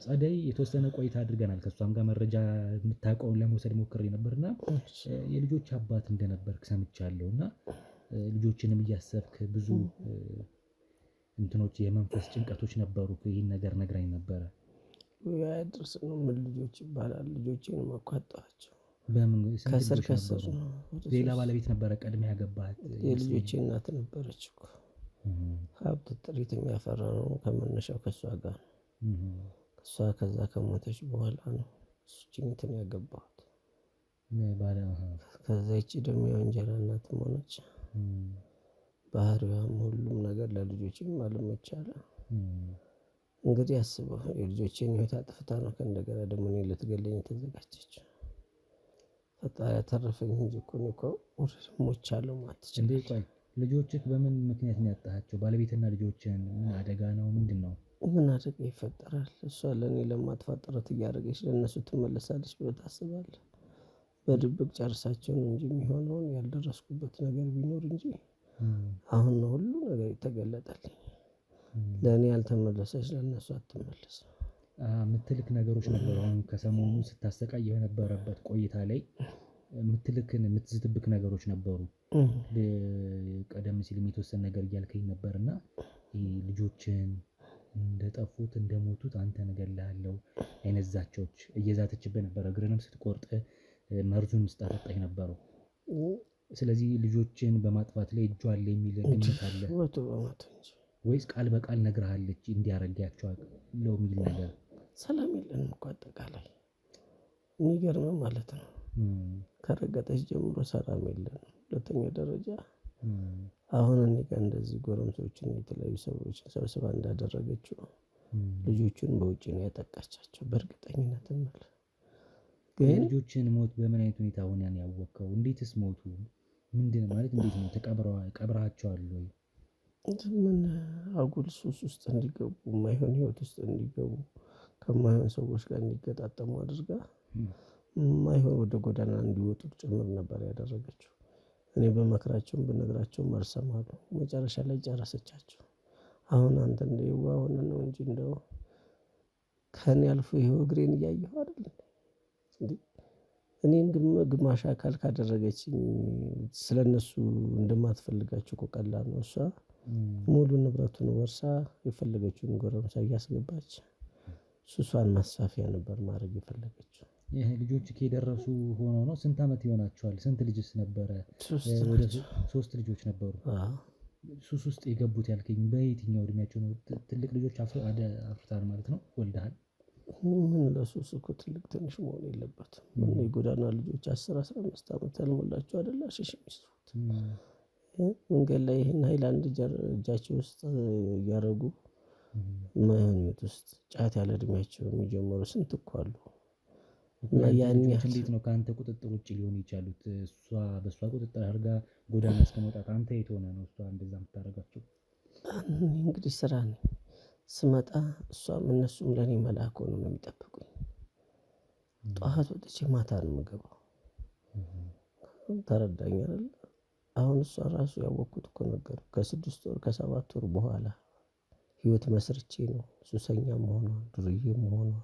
ጸደይ የተወሰነ ቆይታ አድርገናል። ከሷም ጋር መረጃ የምታውቀውን ለመውሰድ ሞክሬ ነበርና የልጆች አባት እንደነበርክ ሰምቻለሁና ልጆችንም እያሰብክ ብዙ እንትኖች የመንፈስ ጭንቀቶች ነበሩ። ይህን ነገር ነግራኝ ነበረ። ያድርስ ነው ምን ልጆች ይባላል። ልጆቼን ማቋጣቸው በምን ከስር ከስር ነው። ሌላ ባለቤት ነበረ ቀድሜ ያገባህ? የልጆቼ እናት ነበረች እኮ። ሀብት ጥሪት የሚያፈራ ነው ከመነሻው ከሷ ጋር ነው። እሷ ከዛ ከሞተች በኋላ ነው እሱን እንትን ያገባሁት። ከዛ ይቺ ደግሞ የወንጀል እናትም ሆነች። ባህሪዋም ሁሉም ነገር ለልጆችም አልመቻለ። እንግዲህ አስበው የልጆቼን ህይወት አጥፍታ ነው ከእንደገና ደግሞ እኔን ልትገለኝ የተዘጋጀች። ፈጣሪ ያተረፈኝ እንጂ እኮ ሞቻለሁ ማለት ይችላል። ልጆችህ በምን ምክንያት ነው ያጣሃቸው? ባለቤትና ልጆችን ምን አደጋ ነው ምንድን ነው? ምን አደጋ ይፈጠራል? እሷ ለእኔ ለማጥፋት ጥረት እያደረገች ለእነሱ ትመለሳለች ብለህ ታስባለህ? በድብቅ ጨርሳቸው ነው እንጂ የሚሆነውን ያልደረስኩበት ነገር ቢኖር እንጂ አሁን ነው ሁሉ ነገር የተገለጠልኝ። ለእኔ ያልተመለሰች ለእነሱ አትመለስ ምትልክ ነገሮች ነበሩ። አሁን ከሰሞኑ ስታሰቃይ የነበረበት ቆይታ ላይ የምትዝትብክ ነገሮች ነበሩ። ቀደም ሲልም የተወሰነ ነገር እያልከኝ ነበርና ልጆችን እንደጠፉት እንደሞቱት አንተ እገልሃለሁ አይነት ዛቻዎች እየዛተችብህ ነበር። እግርንም ስትቆርጥ መርዙን ስታጠጣኝ ነበረው። ስለዚህ ልጆችን በማጥፋት ላይ እጇ አለ የሚል ግምት አለ ወይስ ቃል በቃል ነግረሃለች እንዲያረጋቸዋለሁ የሚል ነገር? ሰላም የለንም እኮ አጠቃላይ የሚገርም ማለት ነው። ከረገጠች ጀምሮ ሰላም የለንም። ሁለተኛ ደረጃ አሁን እኔ ጋር እንደዚህ ጎረምሶችን የተለያዩ ሰዎችን ሰብስባ እንዳደረገችው ልጆቹን በውጭ ነው ያጠቃቻቸው በእርግጠኝነት ማለት። ግን ልጆችን ሞት በምን አይነት ሁኔታ ሆነ ያወቅኸው? እንዴትስ ሞቱ? ምንድን ማለት እንዴት ነው ቀብረሃቸዋል ወይ? ምን አጉል ሱስ ውስጥ እንዲገቡ የማይሆን ህይወት ውስጥ እንዲገቡ ከማይሆን ሰዎች ጋር እንዲገጣጠሙ አድርጋ የማይሆን ወደ ጎዳና እንዲወጡ ጭምር ነበር ያደረገችው። እኔ በመክራቸውም ብነግራቸውም አልሰማሉ። መጨረሻ ላይ ጨረሰቻቸው። አሁን አንተ እንደ የዋህ ሆነ ነው እንጂ እንደው ከኔ አልፎ ይሄው እግሬን እያየሁ አይደል እንዴ? እኔን ግማሽ አካል ካደረገችኝ ስለነሱ እንደማትፈልጋቸው እኮ ቀላል ነው። እሷ ሙሉ ንብረቱን ወርሳ የፈለገችውን ጎረምሳ እያስገባች ሱሷን ማስፋፊያ ነበር ማድረግ የፈለገችው። ይሄ ልጆች ከደረሱ ሆኖ ነው። ስንት አመት ይሆናቸዋል? ስንት ልጅስ ነበረ? 3 ልጆች ነበሩ። ሱስ ውስጥ የገቡት ያልከኝ በየትኛው እድሜያቸው ነው? ትልቅ ልጆች አፍርታል ማለት ነው? ወልደሃል? ምን ለሱስ እኮ ትልቅ ትንሽ መሆን የለበትም። ምን የጎዳና ልጆች 10-15 አመት ያልሞላቸው አይደለ ሽሽ የሚስሩት መንገድ ላይ ይሄን ሃይላንድ እጃቸው ውስጥ እያረጉ ማይሆን ቤት ውስጥ ጫት ያለ እድሜያቸው የሚጀምሩ ስንት እኮ አሉ። እና ያን እንዴት ነው ከአንተ ቁጥጥር ውጭ ሊሆኑ ይቻሉት? እሷ በእሷ ቁጥጥር አድርጋ ጎዳና እስከመውጣት አንተ የት ሆነ ነው እሷ እንደዛ የምታደርጋቸው? እንግዲህ ስራ ነኝ ስመጣ እሷም እነሱም ለእኔ መልአክ ሆነው ነው የሚጠብቁኝ። ጠዋት ወጥቼ ማታ ነው የምገባው። ተረዳኝ አይደል? አሁን እሷ ራሱ ያወቅኩት እኮ ነገር ከ6 ወር ከ7 ወር በኋላ ህይወት መስርቼ ነው ሱሰኛ መሆኗን ዱርዬ መሆኗን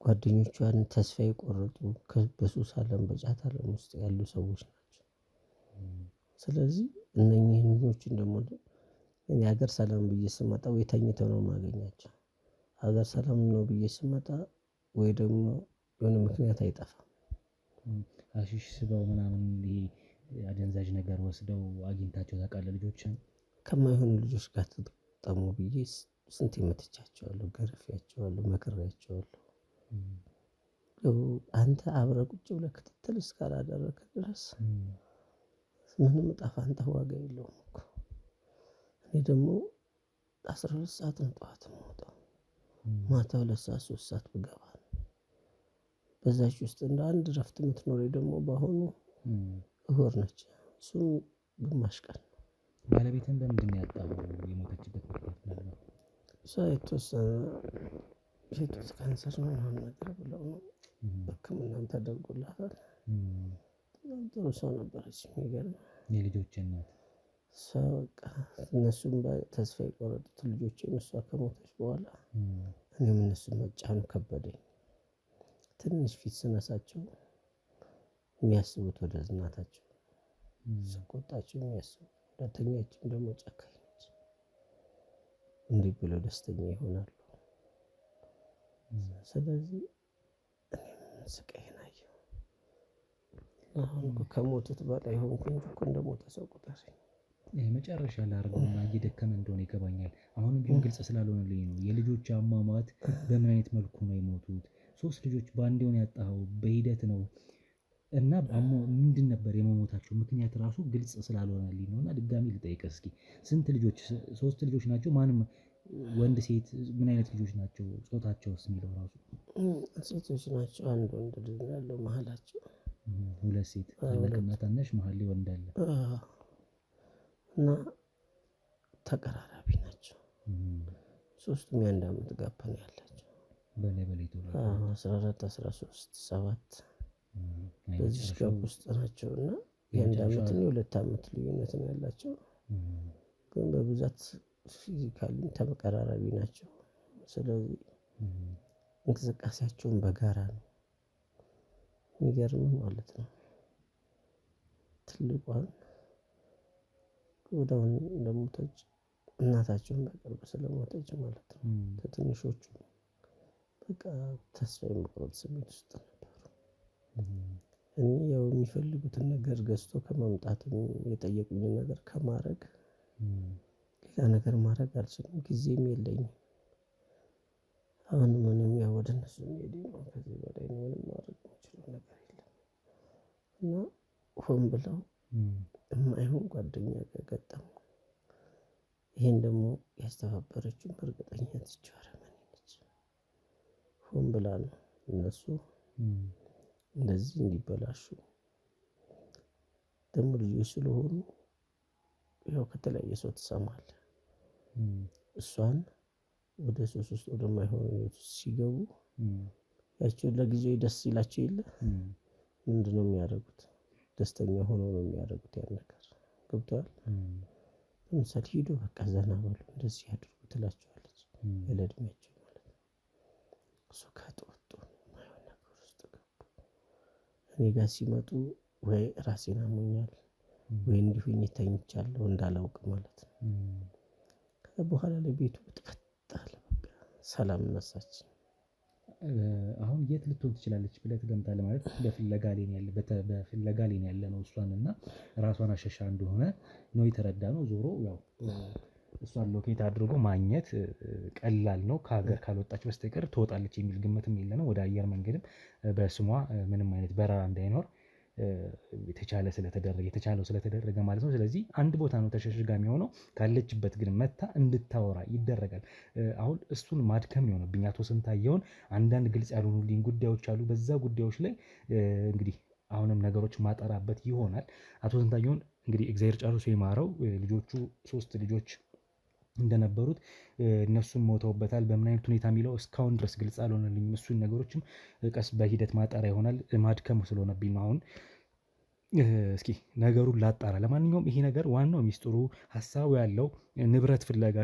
ጓደኞቿን ተስፋ የቆረጡ በሱስ ዓለም በጫት ዓለም ውስጥ ያሉ ሰዎች ናቸው። ስለዚህ እነኚህ ልጆችን ደግሞ እኔ ሀገር ሰላም ብዬ ስመጣ ወይ ተኝተው ነው የማገኛቸው። ሀገር ሰላም ነው ብዬ ስመጣ ወይ ደግሞ የሆነ ምክንያት አይጠፋም። አሺሽ ስበው ምናምን አደንዛዥ ነገር ወስደው አግኝታቸው ታውቃለህ? ልጆችን ከማይሆኑ ልጆች ጋር ተጠሙ ብዬ ስንት መትቻቸዋለሁ፣ ገርፌያቸዋለሁ፣ መክሬያቸዋለሁ። አንተ አብረህ ቁጭ ብለህ ክትትል እስካላደረክ ድረስ ምንም ዕጣ ፈንታ ዋጋ የለውም እኮ። እኔ ደግሞ 12 ሰዓት ነው ጠዋት የምወጣው፣ ማታ 2 ሰዓት 3 ሰዓት ብገባ ነው። በዛች ውስጥ እንደ አንድ ረፍት የምትኖረኝ ደግሞ በአሁኑ እሁድ ነች፣ እሱም ግማሽ ቀን። ባለቤትን በምንድን ነው ያጣው? የሞተችበት ምክንያት ነው እሷ የተወሰነ የጡት ካንሰር ነው ምናምን ነገር ብለው ነው ሕክምናም ተደርጎላታል። በጣም ጥሩ ሰው ነበረች። የሚገርም የልጆች እናት ሰው በቃ እነሱም ተስፋ የቆረጡት ልጆቼን እሷ ከሞተች በኋላ እኔም እነሱን መጫኑ ከበደኝ። ትንሽ ፊት ስነሳቸው የሚያስቡት ወደ እናታቸው፣ ስቆጣቸው የሚያስቡት ሁለተኛችን ደግሞ ጨካኝ ነች። እንዲህ ብለው ደስተኛ ይሆናሉ። ስለዚህ እኔም ስቃዬን አየሁ። አሁን እኮ ከሞቱት በላይ ሆንኩኝ እኮ እንደሞተ ሰው ቁጠረኝ። መጨረሻ ላደርገውና እየደከመ እንደሆነ ይገባኛል። አሁንም ቢሆን ግልጽ ስላልሆነልኝ ነው። የልጆች አሟሟት በምን አይነት መልኩ ነው የሞቱት? 3 ልጆች በአንዴ ነው ያጣኸው? በሂደት ነው እና ምንድን ነበር የመሞታቸው ምክንያት ራሱ ግልጽ ስላልሆነልኝ ነው። እና ድጋሚ ልጠይቅህ እስኪ ስንት ልጆች? 3 ልጆች ናቸው? ማንም ወንድ ሴት? ምን አይነት ልጆች ናቸው? ጾታቸውስ የሚለው ራሱ ሴቶች ናቸው። አንድ ወንድ ልጅ ያለው መሀላቸው፣ 2 ሴት ታላቅና ታናሽ፣ መሀል ላይ ወንድ አለ። እና ተቀራራቢ ናቸው። 3ቱም የ1 ዓመት ጋፕ ነው ያላቸው። በላይ በላይ 14 13 7 በዚህ ጋፕ ውስጥ ናቸው። እና የ1 ዓመት እና የ2 ዓመት ልዩነት ነው ያላቸው። ግን በብዛት ፊዚካሊ ተቀራራቢ ናቸው። ስለዚህ እንቅስቃሴያቸውን በጋራ ነው። የሚገርምም ማለት ነው። ትልቋን ወደውን እንደሞተች እናታቸውን በቅርብ ስለሞተች ማለት ነው። ትንሾቹ በቃ ተስፋ የመቁረጥ ስሜት ውስጥ ነበሩ። እኔ ያው የሚፈልጉትን ነገር ገዝቶ ከማምጣት የጠየቁኝን ነገር ከማድረግ ሌላ ነገር ማድረግ አልችልም። ጊዜም የለኝም። አሁን ምንም ያው ወደ እነሱ የሚሄድ ነው። ከዚህ በላይ ምንም ማድረግ የምችለው ነገር የለም። እና ሆን ብለው የማይሆን ጓደኛ ጋር ገጠሙ። ይሄን ደግሞ ያስተባበረችው በእርግጠኝነት ይቺው አረመኔ ነች። ሆን ብላ ነው እነሱ እንደዚህ እንዲበላሹ። ደግሞ ልጆች ስለሆኑ ያው ከተለያየ ሰው ትሰማለህ። እሷን ወደ ሱስ ውስጥ ወደማይሆን ህይወት ሲገቡ ያቸው ለጊዜው ደስ ይላቸው የለ ምንድነው የሚያደርጉት? ደስተኛ ሆነው ነው የሚያደርጉት ያን ነገር። ገብቶሃል? ለምሳሌ ሂዶ በቃ ዘና በሉ እንደዚህ ያድርጉ ትላቸዋለች። ለእድሜያቸው ማለት ነው። እሱ ከጠወጡ የማይሆን ነገር ውስጥ ገቡ። እኔ ጋር ሲመጡ ወይ ራሴን አሞኛል ወይ እንዲሁኝ ተኝቻለሁ እንዳላውቅ ማለት ነው። ከዛ በኋላ ለቤቱ ብትፈጣለ በቃ ሰላም ነሳች። አሁን የት ልትሆን ትችላለች ብለህ ትገምታለህ? ማለት በፍለጋ ላይ ያለ ነው እሷን እና ራሷን አሸሻ እንደሆነ ነው የተረዳ ነው። ዞሮ ያው እሷን ሎኬት አድርጎ ማግኘት ቀላል ነው። ከሀገር ካልወጣች በስተቀር ትወጣለች የሚል ግምትም የለንም። ወደ አየር መንገድም በስሟ ምንም አይነት በረራ እንዳይኖር የተቻለው ስለተደረገ ማለት ነው። ስለዚህ አንድ ቦታ ነው ተሸሽጋ የሚሆነው። ካለችበት ግን መታ እንድታወራ ይደረጋል። አሁን እሱን ማድከም ነው የሆነብኝ። አቶ ስንታየውን አንዳንድ ግልጽ ያልሆኑልኝ ጉዳዮች አሉ። በዛ ጉዳዮች ላይ እንግዲህ አሁንም ነገሮች ማጠራበት ይሆናል። አቶ ስንታየውን እንግዲህ እግዚአብሔር ጨርሶ የማረው። ልጆቹ 3 ልጆች እንደነበሩት እነሱም ሞተውበታል። በምን አይነት ሁኔታ የሚለው እስካሁን ድረስ ግልጽ አልሆነልኝም። እሱን ነገሮችም ቀስ በሂደት ማጣራ ይሆናል። ማድከም ስለሆነብኝ አሁን እስኪ ነገሩን ላጣራ። ለማንኛውም ይሄ ነገር ዋናው ሚስጥሩ ሀሳቡ ያለው ንብረት ፍለጋ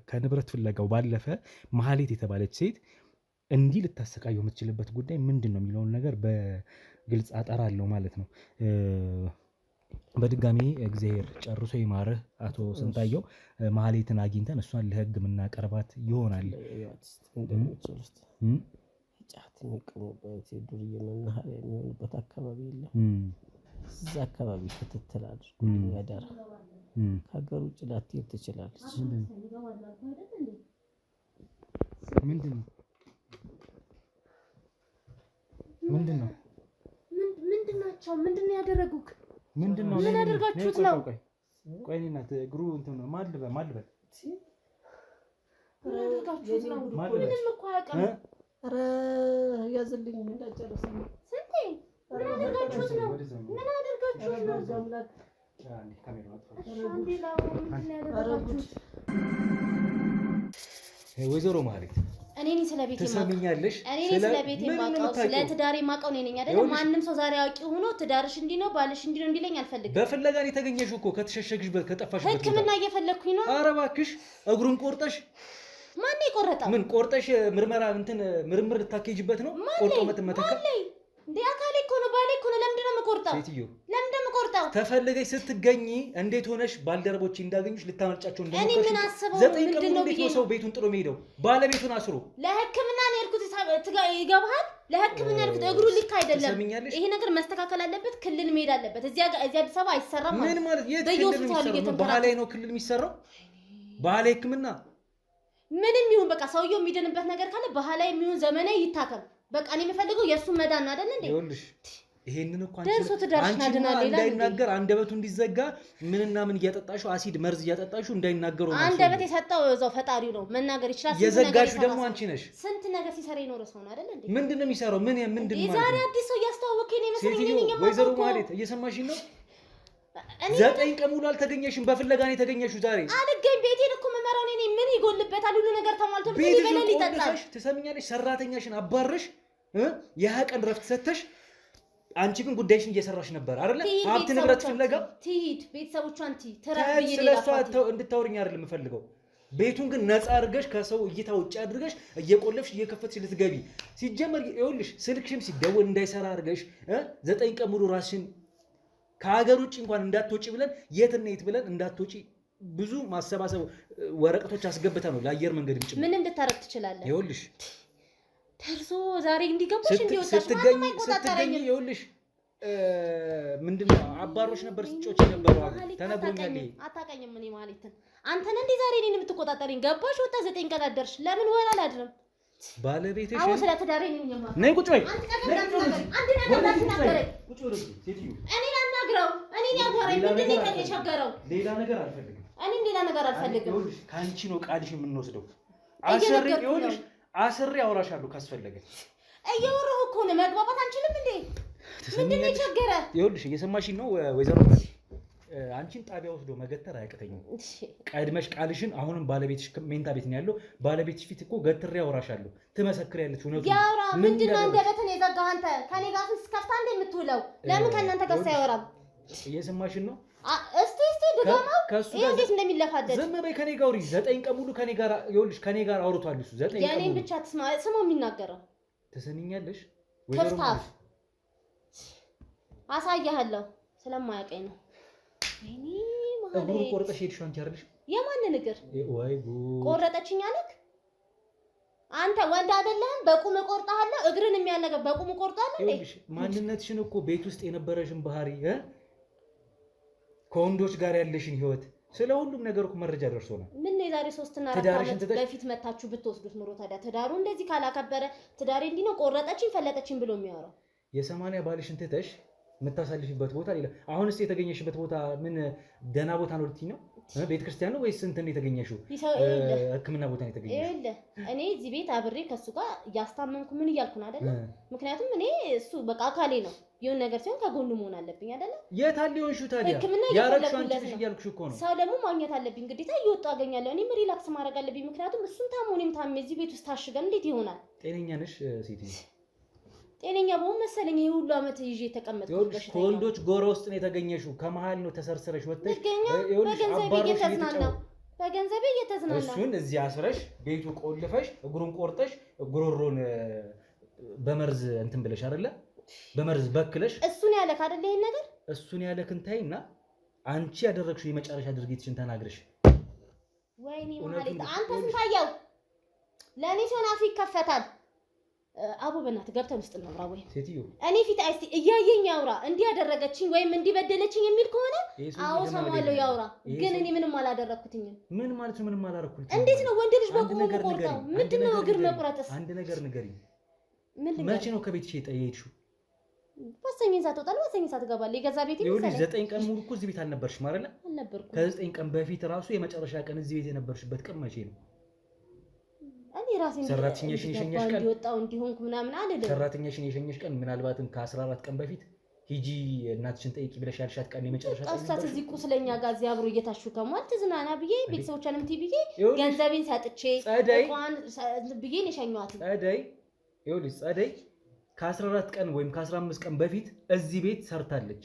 ከንብረት ፍለጋው ባለፈ መሀሌት የተባለች ሴት እንዲህ ልታሰቃየው የምትችልበት ጉዳይ ምንድን ነው የሚለውን ነገር በግልጽ አጠራለሁ ማለት ነው። በድጋሚ እግዚአብሔር ጨርሶ ይማርህ አቶ ስንታየው። መሀሌትን አግኝተን እሷን ለህግ የምናቀርባት ይሆናል። ጫት የሚቀሙበት የዱርዬ መናኸሪያ የሚሆንበት አካባቢ የለም። እዛ አካባቢ ክትትል አድርጎ ያደራ። ከሀገር ውጭ ላትሄድ ትችላለች። ምንድን ነው ምንድነው ምንድናቸው? ምንድነው ያደረጉክ? ምንድነው? ምን ያደርጋችሁት ነው? ቆይ እናት እግሩ እንትን ነው ማልበል ምን ያደርጋችሁት ነው? ምንም እኮ አያውቅም። ኧረ ያዝልኝ እንዳጨረሰኝ ስንቴ ምን ያደርጋችሁት ነው? ምን ያደርጋችሁት ነው? ዛምላክ ወይዘሮ ማለት እኔ ነኝ ስለ ቤቴ ትሰሚኛለሽ? እኔ ነኝ ስለ ቤቴ ማውቀው ስለ ትዳሬ ማውቀው እኔ ነኝ አይደል? ማንም ሰው ዛሬ አውቂ ሆኖ ትዳርሽ እንዲህ ነው ባልሽ እንዲህ ነው እንዲለኝ አልፈልግም። በፍለጋ ነው የተገኘሽው እኮ ከተሸሸግሽበት ከጠፋሽበት ሕክምና እየፈለግኩኝ ነው። ኧረ እባክሽ እግሩን ቆርጠሽ ማን የቆረጠው? ምን ቆርጠሽ ምርምር ልታኬጅበት ነው? ቆርጦ መተካ እንዴ አካሌ እኮ ነው ባሌ እኮ ነው። ለምንድን ነው የምቆርጠው? ሴትዮ ለምንድን ነው የምቆርጠው? ተፈልገሽ ስትገኝ እንዴት ሆነሽ ባልደረቦች እንዳገኙሽ ልታመልጫቸው እኔ ምን አስበው? 9 ቀን እንዴት ነው ሰው ቤቱን ጥሎ የሚሄደው? ባለቤቱን አስሮ ለሕክምና ነው ያልኩት። ይገባሃል? ለሕክምና ያልኩት እግሩ ልክ አይደለም። ይሄ ነገር መስተካከል አለበት። ክልል መሄድ አለበት። እዚህ አዲስ አበባ አይሰራም ማለት ምን ማለት የት ክልል የሚሰራው? ባህላዊ ነው ክልል የሚሰራው? ባህላዊ ሕክምና ምንም ይሁን በቃ ሰውየው የሚድንበት ነገር ካለ ባህላዊ የሚሆን ዘመናዊ ይታከም። በቃ እኔ የምፈልገው የእሱን መዳን አይደል እንዴ? ይኸውልሽ ይሄንን እኮ ደርሶ ትዳርሽና ድናል ሌላ እንዳይናገር አንደበቱ እንዲዘጋ ምንና ምን እያጠጣሽው አሲድ መርዝ እያጠጣሽው እንዳይናገሩ ነው። አንደበት የሰጠው እዛው ፈጣሪው ነው መናገር ይችላል። የዘጋሽው ደግሞ አንቺ ነሽ። ስንት ነገር ሲሰራ የኖረ ሰው ነው አይደል እንዴ? ምንድነው የሚሰራው? ምንድነው ማለት ዛሬ አዲስ ሰው እያስተዋወቀኝ ነው መሰለኝ። እኔ ነኝ ወይዘሮ ማለት እየሰማሽኝ ነው? 9 ቀን ሙሉ አልተገኘሽም። በፍለጋ ነው የተገኘሽው ዛሬ። አልገኝ ቤቴን እኮ መመራው እኔ ምን ይጎልበታል? ሁሉ ነገር ተሟልቶ ምን ይበላል ይጠጣል። ትሰሚኛለሽ? ሰራተኛሽን አባረሽ ቀን ረፍት ሰተሽ አንቺ ግን ጉዳይሽን እየሰራሽ ነበር አይደለ? ሀብት ንብረት ፍለጋ ትሂድ ቤተሰቦቿን ስለሷ እንድታወሪኝ አይደለም የምፈልገው። ቤቱን ግን ነፃ አድርገሽ ከሰው እይታ ውጭ አድርገሽ እየቆለፍሽ እየከፈትሽ ልትገቢ ሲጀመር ይኸውልሽ ስልክሽም ሲደወል እንዳይሰራ አድርገሽ 9 ቀን ሙሉ ራስሽን ከሀገር ውጭ እንኳን እንዳትወጪ ብለን የትና የት ብለን እንዳትወጪ ብዙ ማሰባሰብ ወረቀቶች አስገብታ ነው ለአየር መንገድ ምጭ ምን እንድታረግ ትችላለህ? ይኸውልሽ ደርሶ ዛሬ እንዲገባሽ እንዲወጣሽ ስትገኝ ይኸውልሽ ምንድነው አባሮች ነበር ስጮች ነበር ተነግሮኛል። አታውቀኝም እኔ ማለትን አንተን እንዴ ዛሬ እኔን የምትቆጣጠረኝ? ገባሽ ወጣ 9 ቀን አደርሽ። ለምን ወራ አላድርም? ባለቤትሽ አዎ ስለ ትዳሬ ነኝ የማውቀው። ነይ ቁጭ በይ። አንድ ነገር እንዳትናገረኝ። ቁጭ በይ ሴትዮ። እኔን አናግረው። እኔን ያወራኝ ምንድነው የተቸገረው? ሌላ ነገር አልፈልግም። እኔም ሌላ ነገር አልፈልግም። ይኸውልሽ ካንቺ ነው ቃልሽ የምንወስደው። ይኸውልሽ አስሬ አውራሻለሁ ካስፈለገ። እያወራሁ እኮ ነው። መግባባት አንችልም እንዴ? ምንድነው የቸገረ? ይኸውልሽ እየሰማሽኝ ነው ወይዘሮ አንቺን ጣቢያ ወስዶ መገተር አያቅተኝም። ቀድመሽ ቃልሽን አሁንም ባለቤትሽ ሜንታ ቤት ነው ያለው። ባለቤትሽ ፊት እኮ ገትሬ አውራሻለሁ። ትመሰክሪያለሽ። እውነቱ ያውራ። ምንድነው አንደበትን የዘጋህ አንተ? ከኔ ጋር ስከፍታ እንደ የምትውለው ለምን ከእናንተ ጋር ሳይወራም? እየሰማሽን ነው? እስቲ ድጋማው ይሄ እንዴት እንደሚለፋደድ ዝም በይ። ከኔ ጋር 9 ቀን ሙሉ ከኔ ጋር ይኸውልሽ ከኔ ጋር አውርቷል እሱ 9 ቀን የኔን ብቻ ስማው የሚናገረው ትሰሚኛለሽ? ከፍታፍ አሳያለሁ። ስለማያውቀኝ ነው። ወይኔ ማለት እግሩን ቆርጠሽ ሄድሽው አንቺ አይደልሽ? የማንን እግር ወይ ጉድ! ቆረጠችኝ አለክ አንተ ወንድ አይደለህም? በቁም ቆርጣለህ። እግርን የሚያነገ በቁም ቆርጣለህ እንዴ? ይኸውልሽ ማንነትሽን እኮ ቤት ውስጥ የነበረሽን ባህሪ ከወንዶች ጋር ያለሽን ህይወት ስለ ሁሉም ነገር እኮ መረጃ ደርሶናል። ምን ነው የዛሬ 3 እና 4 ዓመት በፊት መታችሁ ብትወስዱት ኑሮ ታዲያ ትዳሩ እንደዚህ ካላከበረ ትዳሬ እንዲህ ነው ቆረጠችኝ ፈለጠችኝ ብሎ የሚያወራው የ80 ባልሽን ትተሽ የምታሳልፊበት ቦታ ሌላ። አሁንስ የተገኘሽበት ቦታ ምን ደህና ቦታ ነው ልትይ ነው? ቤተክርስቲያን ነው ወይስ እንትን ነው የተገኘሽው? ሕክምና ቦታ ነው የተገኘሽው? ይኸውልህ እኔ እዚህ ቤት አብሬ ከሱ ጋር እያስታመምኩ ምን እያልኩ ነው አይደለ? ምክንያቱም እኔ እሱ በቃ አካሌ ነው። የሆነ ነገር ሲሆን ከጎኑ መሆን አለብኝ አይደለ? የት አለ ይሆንሽው ታዲያ? ያረግሽው አንቺ ልጅ እያልኩሽ እኮ ነው። ሰው ደግሞ ማግኘት አለብኝ ግዴታ። እየወጣሁ አገኛለሁ። እኔም ሪላክስ ማድረግ አለብኝ። ምክንያቱም እሱም ታሞ እኔም ታሜ እዚህ ቤት ውስጥ ታሽገን እንዴት ይሆናል? ጤነኛ ነሽ ሴትዮ? ጤነኛ በሆን መሰለኝ ይሄ ሁሉ አመት ይዤ የተቀመጥኩት በሽታ። ከወንዶች ጎራ ውስጥ ነው የተገኘሽው። ከመሀል ነው ተሰርሰረሽ ወጥተሽ በገንዘቤ እየተዝናና እሱን እዚህ አስረሽ ቤቱ ቆልፈሽ እግሩን ቆርጠሽ ጉሮሮን በመርዝ እንትን ብለሽ አይደለ? በመርዝ በክለሽ እሱን ያለክ አይደለ? ይሄን ነገር እሱን ያለክን ታይና አንቺ ያደረግሽው የመጨረሻ ድርጊትሽን ተናግረሽ። ወይኔ ማለት አንተ ስንታየው ለኔ ሲሆን አፍ ይከፈታል። አቡ በእናትህ ገብተን ውስጥ እናውራ። ወይ ሴትዮ እኔ ፊት አይስቲ እያየኝ ያውራ። እንዲህ ያደረገችኝ ወይም እንዲህ በደለችኝ የሚል ከሆነ አዎ ሰማዋለሁ ያውራ። ግን እኔ ምንም አላደረኩትኝም። ምን ማለት ነው? ምንም አላደረኩልኝ? እንዴት ነው ወንድ ልጅ በቁሙ ቆርጣው? ምንድነው እግር መቁረጥስ? አንድ ነገር ንገሪኝ። መቼ ነው ከቤትሽ የጠየቅሽው? ወሰኝን ሰዓት ወጣለ ወሰኝን ሰዓት ገባለ የገዛ ቤት ይመስላል። 9 ቀን ሙሉ እኮ እዚህ ቤት አልነበርሽም አይደል? አልነበርኩም። ከ9 ቀን በፊት ራሱ የመጨረሻ ቀን እዚህ ቤት የነበርሽበት ቀን መቼ ነው? እኔ ራሴን ሰራተኛሽን የሸኘሽ ቀን ወጣው እንዲሆንኩ ምናምን አይደለም። ሰራተኛሽን የሸኘሽ ቀን ምናልባትም ከ14 ቀን በፊት ሂጂ እናትሽን ጠይቂ ብለሽ ያልሻት ቀን የመጨረሻ ቀን ቀሳት እዚህ ቁስለኛ ጋር እዚህ አብሮ እየታሹ ከማል ትዝናና ብዬ ቤተሰቦቿንም ቲቪዬ ገንዘቤን ሰጥቼ እንኳን ብዬ ነው የሸኘኋት። ጸደይ ይኸውልሽ ጸደይ ከ14 ቀን ወይም ከ15 ቀን በፊት እዚህ ቤት ሰርታለች።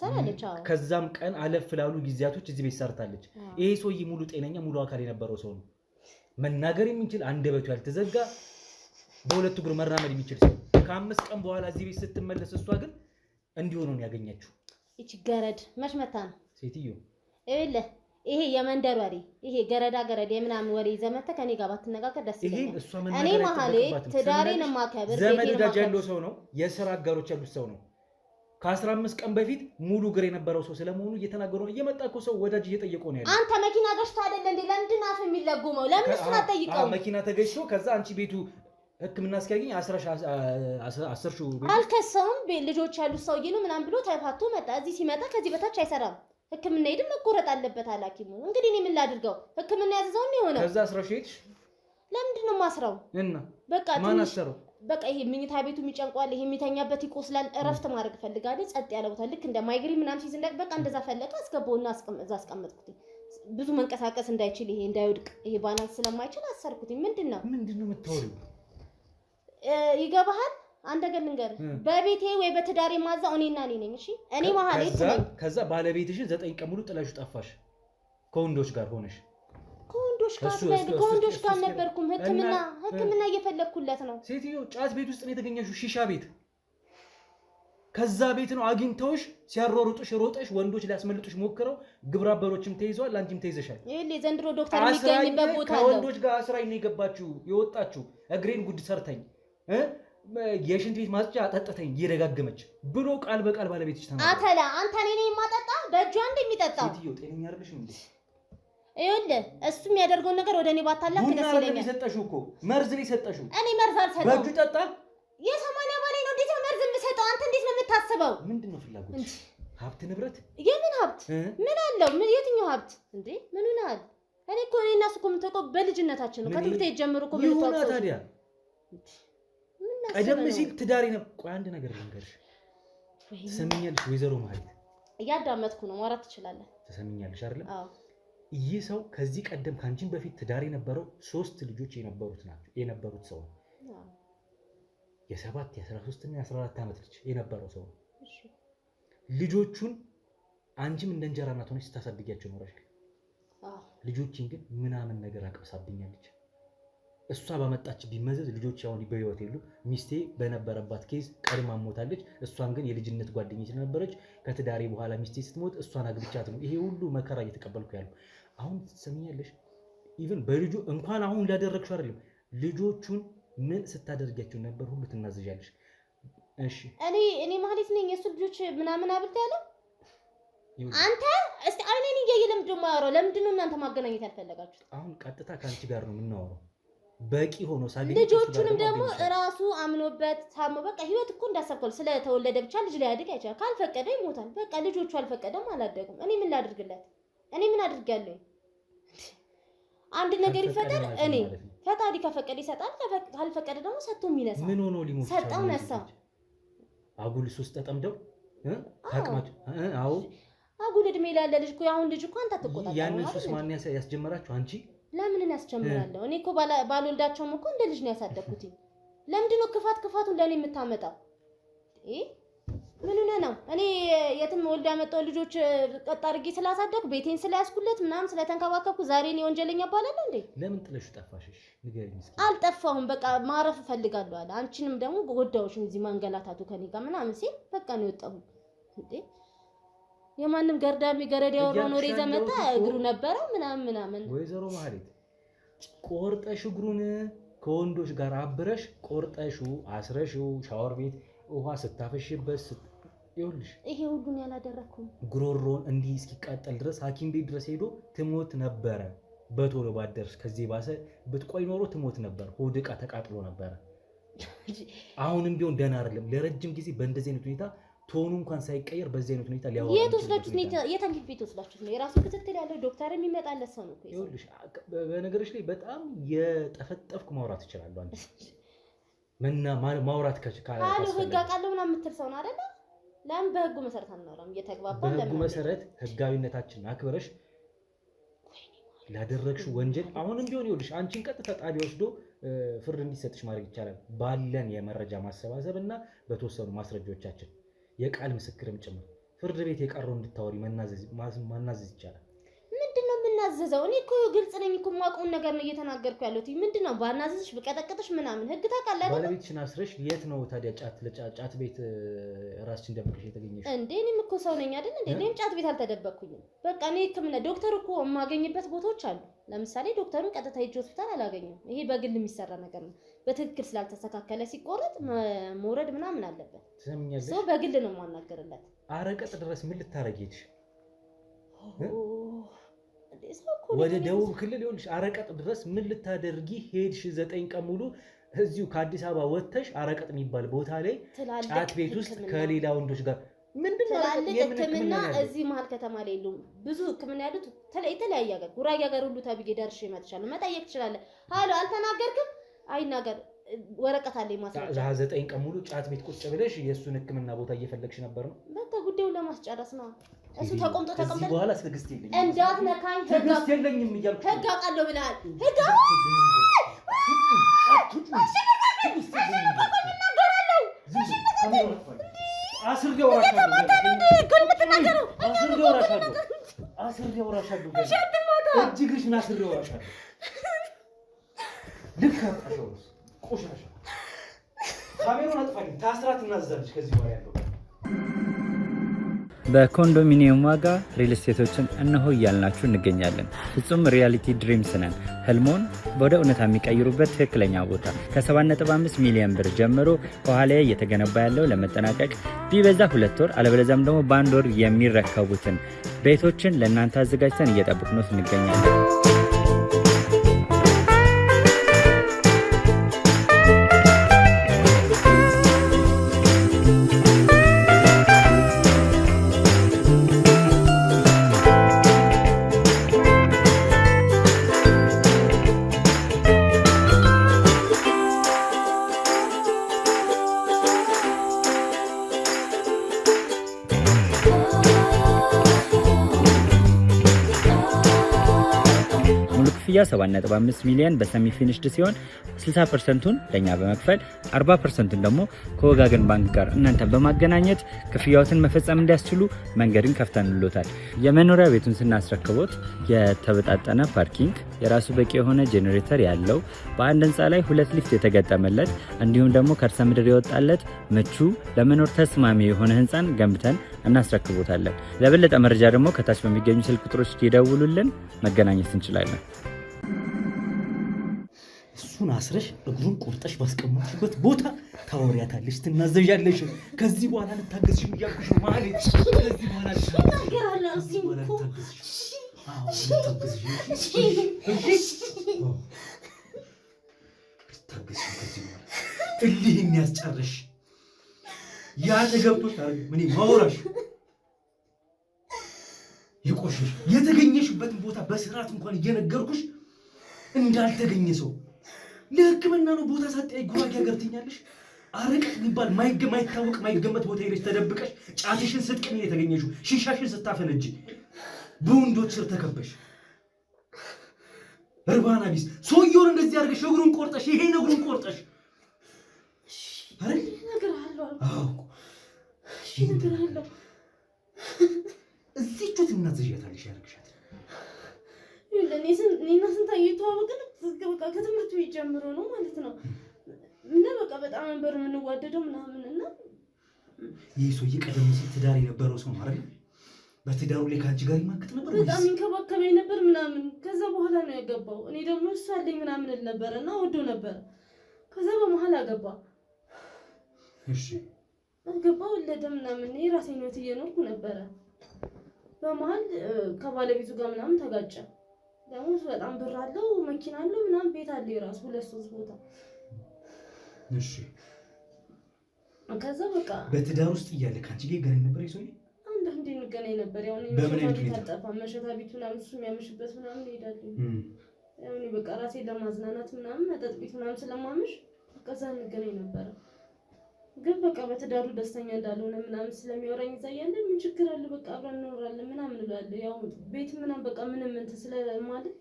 ሰራለች። ከዛም ቀን አለፍ ላሉ ጊዜያቶች እዚህ ቤት ሰርታለች። ይሄ ሰውዬ ሙሉ ጤነኛ ሙሉ አካል የነበረው ሰው ነው። መናገር የሚችል አንደበቱ ያልተዘጋ በሁለት እግሩ መራመድ የሚችል ሰው ከ5 ቀን በኋላ እዚህ ቤት ስትመለስ እሷ ግን እንዲሆነው ነው ያገኘችው። እቺ ገረድ መሽመታ ነው ሴትዮ። ይሄ የመንደር ወሬ ይሄ ገረድ የምናምን ወሬ ዘመተ ከኔ ጋር ባትነጋገር ደስ ይለኛል። እኔ መሀሌ ትዳሬን ማከበር ዘመድ ወዳጅ ያለው ሰው ነው። የሥራ አጋሮች ያሉት ሰው ነው። ከ15 ቀን በፊት ሙሉ እግር የነበረው ሰው ስለመሆኑ እየተናገሩ ነው። እየመጣ እኮ ሰው ወዳጅ እየጠየቀው ነው ያለው። አንተ መኪና ገጭቶ አይደል እንዴ? ለምንድን አፍ የሚለጉመው? ለምን እሱን አትጠይቀው? መኪና ተገጭቶ ከዛ አንቺ ቤቱ ሕክምና እስኪያገኝ 10 ሺህ አልከሰውም። ልጆች ያሉት ሰውዬ ነው ምናምን ብሎ ተፋቶ መጣ። እዚህ ሲመጣ ከዚህ በታች አይሰራም። ሕክምና ሄድን መቆረጥ አለበት አለ ሐኪሙ። እንግዲህ እኔ ምን ላድርገው? ሕክምና ያዘዘው ነው የሆነው። ከዛ 10 ሺህ ሄድሽ። ለምንድን ነው ማስራው? እና በቃ ማን አሰረው? በቃ ይሄ ምኝታ ቤቱ የሚጨንቋል፣ ይሄ የሚተኛበት ይቆስላል። እረፍት ማድረግ ፈልጋለሁ። ጸጥ ያለ ቦታ ልክ እንደ ማይግሪን ምናምን ሲይዝ በቃ እንደዛ ፈለቀ። አስገባውና እዛ አስቀመጥኩት። ብዙ መንቀሳቀስ እንዳይችል ይሄ እንዳይወድቅ ይሄ ባላንስ ስለማይችል አሰርኩት። ምንድነው የምታወሪው? ይገባሃል? አንድ ነገር ልንገርህ፣ በቤቴ ወይ በትዳሬ ማዛው እኔና እኔ ነኝ። እሺ እኔ መሀሌት ነኝ። ከዛ ባለቤትሽ 9 ቀን ሙሉ ጥለሽ ጠፋሽ ከወንዶች ጋር ሆነሽ። ከወንዶች ጋር ነበርኩም። ህክምና እየፈለግኩለት ነው። ሴትዮ ጫት ቤት ውስጥ ነው የተገኘሽው፣ ሺሻ ቤት። ከዛ ቤት ነው አግኝተውሽ ሲያሯሩጡሽ ሮጠሽ ወንዶች ሊያስመልጡሽ ሞክረው ግብረ አበሮችም ተይዘዋል፣ አንቺም ተይዘሻል። ይሄ ዘንድሮ ዶክተር የሚገኝበት ቦታ ነው። ከወንዶች ጋር አስራኝ ነው የገባችሁ የወጣችሁ። እግሬን ጉድ ሰርተኝ የሽንት ቤት ማጽጃ አጠጥተኝ እየደጋገመች ብሎ ቃል በቃል ባለቤትሽ ተናገረ። አተላ አንተ እኔ የማጠጣ በእጇ እንደሚጠጣው ሴትዮ ጤነኛ አይደለሽም እንዴ? ይኸውልህ እሱ የሚያደርገውን ነገር ወደ እኔ ባታላክ ደስ ይለኛል። ቡና የሰጠሽው እኮ መርዝ ነው የሰጠሽው። እኔ መርዝ አልሰጠው። በእጁ ጠጣ። የሰማንያ ባሌ ነው። እንዴት ነው መርዝ የምሰጠው? አንተ እንዴት ነው የምታስበው? ምንድነው ፍላጎት? ሀብት ንብረት? የምን ሀብት? ምን አለው? ምን የትኛው ሀብት እንዴ? ምን ሆነሃል? እኔ እኮ እኔና እሱ እኮ የምታውቀው በልጅነታችን ነው። ከትምህርት ቤት ጀምሮ እኮ ምን ታውቀው ታዲያ? ቀደም ሲል ትዳሬ ነው። ቆይ አንድ ነገር ልንገርሽ። ትሰሚኛለሽ ወይዘሮ ማለት እያዳመጥኩ ነው። ማውራት ትችላለህ። ትሰሚኛለሽ አይደል? አዎ። ይህ ሰው ከዚህ ቀደም ካንቺን በፊት ትዳር የነበረው 3 ልጆች የነበሩት ሰው ነው። የ7 የ13 እና የ14 ዓመት ልጅ የነበረው ሰው ነው። ልጆቹን አንቺም እንደ እንጀራ እናት ሆነሽ ስታሳድጊያቸው ኖረሻል። ልጆችን ግን ምናምን ነገር አቅብሳብኛለች። እሷ ባመጣች ቢመዘዝ ልጆች አሁን በህይወት የሉ። ሚስቴ በነበረባት ኬዝ ቀድማ ሞታለች። እሷን ግን የልጅነት ጓደኛዬ ስለነበረች ከትዳሬ በኋላ ሚስቴ ስትሞት እሷን አግብቻት ነው ይሄ ሁሉ መከራ እየተቀበልኩ ያለው። አሁን ትሰሚኛለሽ? ኢቭን በልጁ እንኳን አሁን ላደረግሽው አይደለም ልጆቹን ምን ስታደርጊያቸው ነበር ሁሉ ትናዘዣለሽ። እሺ እኔ ማለት ነኝ የሱ ልጆች ምናምን አብልታ ያለው አንተ እስቲ አይኔን እያየለም ደሞ ያወራው ለምንድን ነው እናንተ ማገናኘት ያልፈለጋችሁት? አሁን ቀጥታ ካንቺ ጋር ነው የምናወራው። በቂ ሆኖ ሳገኝ ልጆቹንም ደግሞ ራሱ አምኖበት ታሞ በቃ ህይወት እኮ እንዳሰብከው ስለተወለደ ብቻ ልጅ ላይ ያድግ አይቻል። ካልፈቀደ ይሞታል። በቃ ልጆቹ አልፈቀደም አላደጉም። እኔ ምን ላድርግለት? እኔ ምን አድርጋለሁ? አንድ ነገር ይፈጠር። እኔ ፈጣሪ ከፈቀደ ይሰጣል፣ ካልፈቀደ ደግሞ ሰጥቶ የሚነሳ ምን ሆኖ ሊሞት ሰጣው ነሳ። አጉል ሱስ ተጠምደው ታቅማችሁ አዎ አጉል እድሜ ላለ ልጅ እኮ አሁን ልጅ እኮ አንተ ተቆጣጣ ያንን ሱስ ማን ያስጀመራችሁ? አንቺ ለምን ያስጀምራለሁ? እኔ እኮ ባልወልዳቸውም እኮ እንደ ልጅ ነው ያሳደግኩት። ለምንድን ነው ክፋት ለኔ የምታመጣው? ምን ሆነ ነው? እኔ የትም ወልዳ ያመጣው ልጆች ቀጥ አድርጌ ስላሳደግኩ ቤቴን ስለያዝኩለት ምናምን ስለተንከባከብኩ ዛሬ እኔ ወንጀለኛ ባላለሁ እንዴ? ለምን ጥለሽ ጠፋሽሽ? ንገሪኝ እስኪ። አልጠፋሁም፣ በቃ ማረፍ እፈልጋለሁ አለ። አንቺንም ደግሞ ጎዳውሽ እዚህ ማንገላታቱ ከኔ ጋር ምናምን ሲል በቃ ነው የወጣሁት እንዴ። የማንም ገርዳሚ ገረድ ያወራው ኖር ይዘመታ እግሩ ነበረው ምናምን። ወይዘሮ ማህሌት ቆርጠሽ እግሩን ከወንዶች ጋር አብረሽ ቆርጠሹ አስረሹ ሻወር ቤት ውሃ ስታፈሽበት ይኸውልሽ፣ ይሄ ሁሉን ያላደረኩም ጉሮሮን እንዲህ እስኪቃጠል ድረስ ሐኪም ቤት ድረስ ሄዶ ትሞት ነበረ። በቶሎ ባደርሽ ከዚህ ባሰ ብትቆይ ኖሮ ትሞት ነበር። ሆድ ዕቃ ተቃጥሎ ነበረ። አሁንም ቢሆን ደህና አይደለም። ለረጅም ጊዜ በእንደዚህ አይነት ሁኔታ ቶኑ እንኳን ሳይቀየር በዚህ አይነት ሁኔታ ሊያወራ የት ወስዳችሁት ነው? የት ሐኪም ቤት ወስዳችሁት ነው? የራሱ ክትትል ያለው ዶክተር የሚመጣለት ሰው ነው እኮ። ይኸውልሽ በነገርሽ ላይ በጣም የጠፈጠፍኩ ማውራት እችላለሁ። አንቺ ማውራት ካለ ህግ አውቃለሁ ምናምን የምትል ሰው ነው አይደለ? ለምን በህጉ መሰረት አናወራም? እየተግባባን በህጉ መሰረት ህጋዊነታችንን አክብረሽ ላደረግሽው ወንጀል አሁንም ቢሆን ይኸውልሽ አንቺን ቀጥታ ጣቢያ ወስዶ ፍርድ እንዲሰጥሽ ማድረግ ይቻላል። ባለን የመረጃ ማሰባሰብ እና በተወሰኑ ማስረጃዎቻችን የቃል ምስክርም ጭምር ፍርድ ቤት የቀረው እንድታወሪ ማናዘዝ ይቻላል። ምንድነው የምናዘዘው? እኔ እኮ ግልጽ ነኝ እኮ የማውቀውን ነገር ነው እየተናገርኩ ያለሁት። ምንድነው ባናዘዝሽ በቀጠቀጥሽ ምናምን ህግ ታውቃለህ አይደል? ባለቤትሽን አስረሽ የት ነው ታዲያ ጫት ቤት ራስሽን ደብቀሽ የተገኘሽ እንዴ? እኔም እኮ ሰው ነኝ አይደል እንዴ? እኔም ጫት ቤት አልተደበቅኩኝም። በቃ እኔ ህክምና ዶክተር እኮ የማገኝበት ቦታዎች አሉ። ለምሳሌ ዶክተሩን ቀጥታ ሂጅ ሆስፒታል አላገኘም። ይሄ በግል የሚሰራ ነገር ነው። በትክክል ስላልተስተካከለ ሲቆረጥ መውረድ ምናምን አለበት። ሰው በግል ነው የማናገርለት። አረቀጥ ድረስ ምን ልታረጊ ሄድሽ? ወደ ደቡብ ክልል ይኸውልሽ አረቀጥ ድረስ ምን ልታደርጊ ሄድሽ? 9 ቀን ሙሉ እዚሁ ከአዲስ አበባ ወጥተሽ አረቀጥ የሚባል ቦታ ላይ ጫት ቤት ውስጥ ከሌላ ወንዶች ጋር ምንድነው ህክምና እዚህ መሀል ከተማ ላይ የሉም። ብዙ ህክምና ያሉት የተለያየ ሀገር ጉራጌ ሀገር ሁሉ ተብዬ ደርሼ እመጥቻለሁ። መጠየቅ ትችላለህ። ሃሎ አልተናገርክም? አይናገር ወረቀት አለኝ ማስረጃ። 9 ቀን ሙሉ ጫት ቤት ቁጭ ብለሽ የእሱን ህክምና ቦታ እየፈለግሽ ነበር ነው? በቃ ጉዳዩን ለማስጨረስ ነው። እሱ ተቆምጦ ከዚህ በኋላ ትዕግስት የለኝም። እንዳትነካኝ ትዕግስት የለኝም እያልኩ ህግ አውቃለሁ ብለሃል። ህግ በኮንዶሚኒየም ዋጋ ሪል ስቴቶችን እነሆ እያልናችሁ እንገኛለን። ፍጹም ሪያሊቲ ድሪምስ ነን። ህልሞን ወደ እውነታ የሚቀይሩበት ትክክለኛ ቦታ ከ7.5 ሚሊዮን ብር ጀምሮ ከኋላ እየተገነባ ያለው ለመጠናቀቅ ቢበዛ 2 ወር አለበለዚያም ደግሞ በ1 ወር የሚረከቡትን ቤቶችን ለእናንተ አዘጋጅተን እየጠበቅን እንገኛለን። ክፍያ 7.5 ሚሊዮን በሰሚ ፊኒሽድ ሲሆን 60%ቱን ለኛ በመክፈል 40%ቱን ደግሞ ከወጋገን ባንክ ጋር እናንተ በማገናኘት ክፍያዎትን መፈጸም እንዲያስችሉ መንገድን ከፍተንሎታል። የመኖሪያ ቤቱን ስናስረክቦት የተበጣጠነ ፓርኪንግ፣ የራሱ በቂ የሆነ ጄኔሬተር ያለው በአንድ ህንፃ ላይ 2 ሊፍት የተገጠመለት እንዲሁም ደግሞ ከርሰ ምድር የወጣለት ምቹ ለመኖር ተስማሚ የሆነ ህንፃን ገንብተን እናስረክቦታለን። ለበለጠ መረጃ ደግሞ ከታች በሚገኙ ስልክ ቁጥሮች ይደውሉልን፣ መገናኘት እንችላለን። እሱን አስረሽ እግሩን ቆርጠሽ ባስቀመጥሽበት ቦታ ታወሪያታለሽ፣ ትናዘዣለሽ። ከዚህ በኋላ ልታገዝሽ እያልኩሽ ማለት ከዚህ በኋላ እልህ የሚያስጨርሽ ያ ተገብቶሽ ምን ማውራሽ የቆሸሽ የተገኘሽበትን ቦታ በስርዓት እንኳን እየነገርኩሽ እንዳልተገኘ ሰው ለህክምና ነው ቦታ ሳትጠይ ጉራጌ ሀገር ትኛለሽ። አረቀት የሚባል ማይታወቅ ማይገመት ቦታ ሄደሽ ተደብቀሽ ጫትሽን ስትቅሚ የተገኘሽው፣ ሺሻሽን ስታፈነጂ በወንዶች ስር ተከበሽ እርባና ቢስ ሰውየውን እንደዚህ አድርገሽ እግሩን ቆርጠሽ ይሄን እግሩን ቆርጠሽ አረ ነገር አለው። አዎ እሺ ነገር አለው። እዚህ ጩት እናዘዣታለሽ ያርግሻት እኔና ስንታየው ተዋወቅን በቃ ከትምህርት ቤት ጀምሮ ነው ማለት ነው። እና በቃ በጣም ነበር የምንዋደደው ምናምን እና ይህ ሰውዬ ቀደም ሲል ትዳር የነበረው ሰው ማለት ነው። በትዳሩ ላይ ከአንቺ ጋር ይማክት ነበር፣ በጣም ይንከባከበኝ ነበር ምናምን። ከዛ በኋላ ነው ያገባው። እኔ ደግሞ እሱ አለኝ ምናምን እል ነበር እና ወዶ ነበር። ከዛ በመሀል አገባ። እሺ አገባ፣ ወለደ ምናምን። የራሴን ህይወት እየኖርኩ ነበረ። በመሀል ከባለቤቱ ጋር ምናምን ተጋጨ። ደግሞ በጣም ብር አለው፣ መኪና አለው ምናምን፣ ቤት አለው የራሱ 2-3 ቦታ። እሺ ከዛ በቃ በትዳር ውስጥ እያለ ካንቺ ጋር ገናኝ ነበር ይሶኝ አንዳንዴ እንገናኝ ነበር። ያው እኔ በምን መሸታ አይነት ቤት ሁኔታ? አልጠፋም። መሸታ ቤት ምናምን እሱ የሚያመሽበት ምናምን እሄዳለሁ። ያው እኔ በቃ ራሴን ለማዝናናት ምናምን መጠጥ ቤት ምናምን ስለማመሽ ከዛ እንገናኝ ነበር። ግን በቃ በትዳሩ ደስተኛ እንዳልሆነ ምናምን ስለሚወራኝ እዛ እያለ ምን ችግር አለ በቃ አብረን እንኖራለን ምናምን እላለሁ። ያው ቤት ምናምን በቃ ምንም እንትን ስለማለት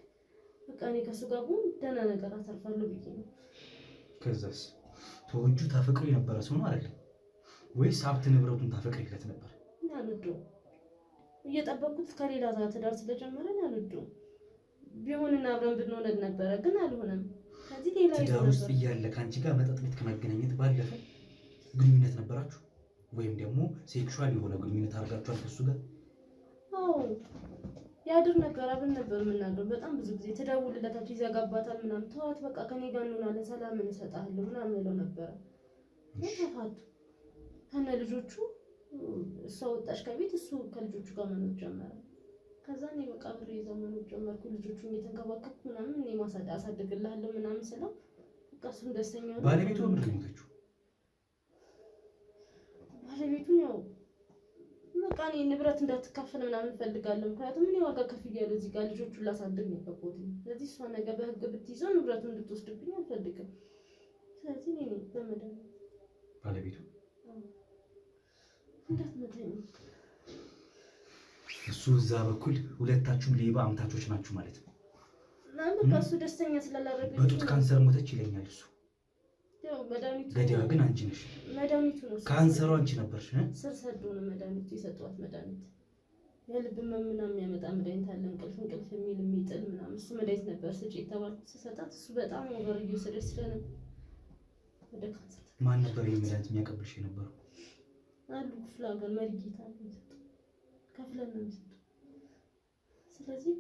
በቃ እኔ ከሱ ጋር ብሆን ደህና ነገር አተርፋለሁ ብዬ ነው። ከዛስ ተወጁ ታፈቅሩ የነበረ ሰው ነው አይደል ወይስ ሀብት ንብረቱን ታፈቅሪለት ነበር? አልወደውም። እየጠበቅኩት ከሌላ ጋር ትዳር ስለጀመረን አልወደውም። ቢሆንና አብረን ብንሆን ነበረ ግን አልሆነም። ከዚህ ሌላ ትዳር ውስጥ እያለ ከአንቺ ጋር መጠጥ ቤት ከመገናኘት ባለፈ ግንኙነት ነበራችሁ ወይም ደግሞ ሴክሹዋል የሆነ ግንኙነት አድርጋችኋል ከሱ ጋር? አዎ ያድር ነበር፣ አብረን ነበር የምናድረው። በጣም ብዙ ጊዜ ትደውልለታለች፣ ይዘጋባታል ምናምን። ተዋት በቃ ከኔ ጋር እንሆናለን፣ ሰላምን እሰጥሃለሁ ምናምን እለው ነበረ። ተፋቱ ከነ ልጆቹ። እሷ ወጣች ከቤት፣ እሱ ከልጆቹ ጋር መኖር ጀመረ። ከዛ እኔ በቃ ብሬ ይዘው መኖር ጀመርኩ። ልጆቹን እየተንከባከብኩ ምናምን እኔ አሳድግልሃለሁ ምናምን ስለው በቃ እሱም ደስተኛ ነው። ባለቤቱ ምንድን ነው የሞተችው? ባለቤቱን ያው በቃ እኔ ንብረት እንዳትካፈል ምናምን እፈልጋለሁ። ምክንያቱም እኔ ዋጋ ከፍያለሁ እዚህ ጋር ልጆቹን ላሳድግ ነው የገባሁት። ስለዚህ እሷ ነገ በህግ ብትይዘው ንብረቱን እንድትወስድብኝ አልፈልግም። ስለዚህ እኔ በመደብ ባለቤቱ እንዳትመታኝ። እሱ እዛ በኩል ሁለታችሁም ሌባ አምታቾች ናችሁ ማለት ነው። እና በቃ እሱ ደስተኛ ስላላደረገኝ በጡት ካንሰር ሞተች ይለኛል እሱ። ያው መድኃኒቱ ገዳዋ ግን አንቺ ነሽ። መድኃኒቱ ነው ካንሰሩ አንቺ ነበርሽ። ስር ሰዶ ነው መድኃኒቱ የሰጠኋት። መድኃኒት የልብ ህመም ምናምን የሚያመጣ መድኃኒት አለ፣ እንቅልፍ የሚል የሚጥል ምናምን። እሱ መድኃኒት ነበር ስጪ የተባልኩት ስሰጣት እሱ በጣም ኦቨር እየወሰደች ስለነበር ወደ ካንሰር። ማን ነበር ይሄ መድኃኒት የሚያቀብልሽ የነበረው? አሉ ክፍለ ሀገር መሪጌታ ነው የሚሰጠው፣ ከፍለን ነው የሚሰጠው። ስለዚህ